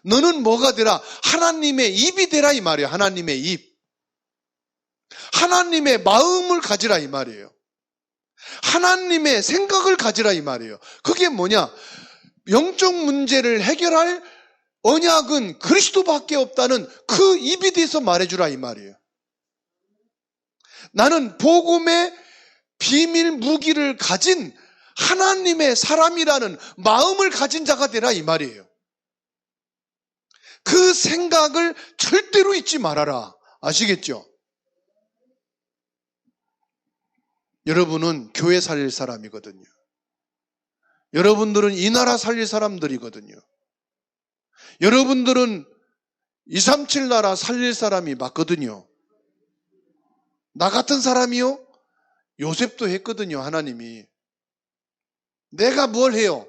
너는 뭐가 되라? 하나님의 입이 되라 이 말이에요. 하나님의 입. 하나님의 마음을 가지라 이 말이에요. 하나님의 생각을 가지라 이 말이에요. 그게 뭐냐? 영적 문제를 해결할 언약은 그리스도밖에 없다는 그 입이 돼서 말해주라 이 말이에요. 나는 복음의 비밀 무기를 가진 하나님의 사람이라는 마음을 가진 자가 되라 이 말이에요. 그 생각을 절대로 잊지 말아라. 아시겠죠? 여러분은 교회 살릴 사람이거든요. 여러분들은 이 나라 살릴 사람들이거든요. 여러분들은 237 나라 살릴 사람이 맞거든요. 나 같은 사람이요? 요셉도 했거든요. 하나님이. 내가 뭘 해요?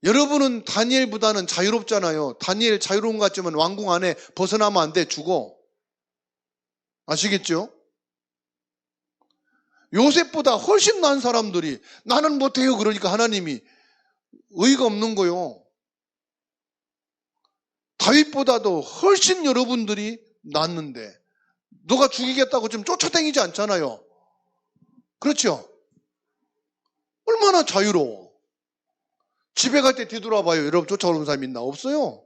여러분은 다니엘보다는 자유롭잖아요. 다니엘 자유로운 것 같지만 왕궁 안에 벗어나면 안 돼. 죽어. 아시겠죠? 요셉보다 훨씬 나은 사람들이 나는 못해요. 그러니까 하나님이 의의가 없는 거요. 다윗보다도 훨씬 여러분들이 낫는데 너가 죽이겠다고 지금 쫓아다니지 않잖아요. 그렇죠? 얼마나 자유로워. 집에 갈 때 뒤돌아봐요. 여러분 쫓아오는 사람 있나? 없어요.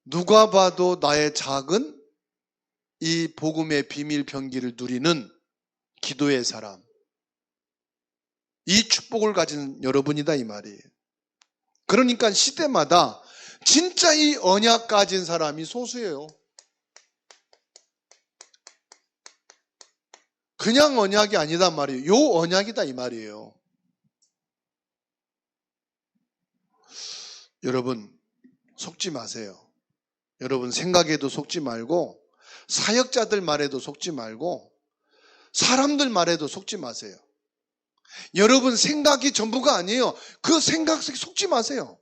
누가 봐도 나의 작은 이 복음의 비밀 병기를 누리는 기도의 사람, 이 축복을 가진 여러분이다 이 말이에요. 그러니까 시대마다 진짜 이 언약 가진 사람이 소수예요. 그냥 언약이 아니다 말이에요. 요 언약이다 이 말이에요. 여러분 속지 마세요. 여러분 생각에도 속지 말고 사역자들 말에도 속지 말고 사람들 말에도 속지 마세요. 여러분 생각이 전부가 아니에요. 그 생각 속에 속지 마세요.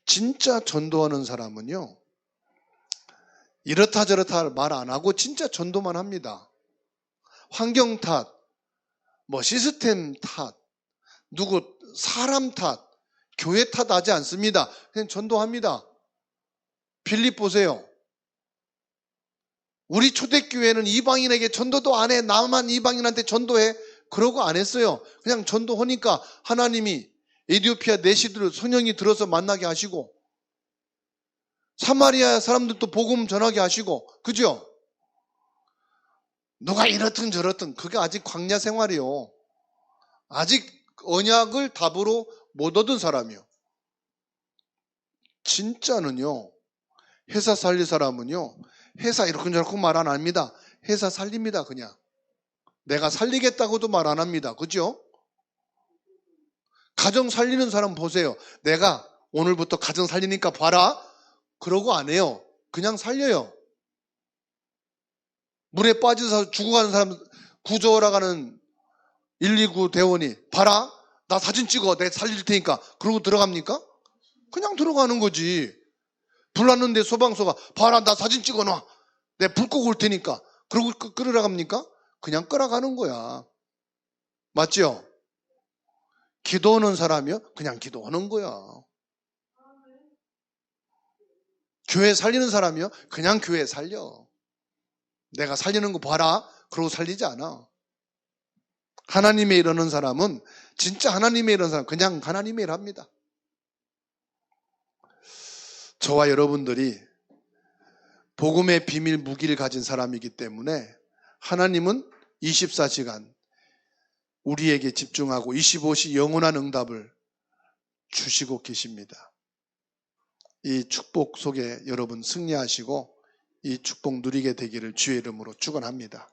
진짜 전도하는 사람은요, 이렇다 저렇다 말 안 하고 진짜 전도만 합니다. 환경 탓, 뭐 시스템 탓, 누구 사람 탓, 교회 탓 하지 않습니다. 그냥 전도합니다. 빌립 보세요. 우리 초대교회는 이방인에게 전도도 안 해. 나만 이방인한테 전도해. 그러고 안 했어요. 그냥 전도하니까 하나님이 에티오피아 내시들 성령이 들어서 만나게 하시고 사마리아 사람들도 복음 전하게 하시고, 그죠? 누가 이렇든 저렇든 그게 아직 광야 생활이요. 아직 언약을 답으로 못 얻은 사람이요. 진짜는요, 회사 살릴 사람은요, 회사 이렇게 저렇게 말 안 합니다. 회사 살립니다. 그냥 내가 살리겠다고도 말 안 합니다. 그죠? 가정 살리는 사람 보세요. 내가 오늘부터 가정 살리니까 봐라. 그러고 안 해요. 그냥 살려요. 물에 빠져서 죽어가는 사람 구조하러 가는 119 대원이 봐라. 나 사진 찍어. 내 살릴 테니까. 그러고 들어갑니까? 그냥 들어가는 거지. 불났는데 소방서가 봐라 나 사진 찍어놔. 내 불 끄고 올 테니까. 그러고 끌으러 갑니까? 그냥 끌어가는 거야. 맞죠? 기도하는 사람이요? 그냥 기도하는 거야. 교회 살리는 사람이요? 그냥 교회 살려. 내가 살리는 거 봐라. 그러고 살리지 않아. 하나님의 일하는 사람은 진짜 하나님의 일하는 사람 그냥 하나님의 일 합니다. 저와 여러분들이 복음의 비밀 무기를 가진 사람이기 때문에 하나님은 24시간 우리에게 집중하고 25시 영원한 응답을 주시고 계십니다. 이 축복 속에 여러분 승리하시고 이 축복 누리게 되기를 주의 이름으로 축원합니다.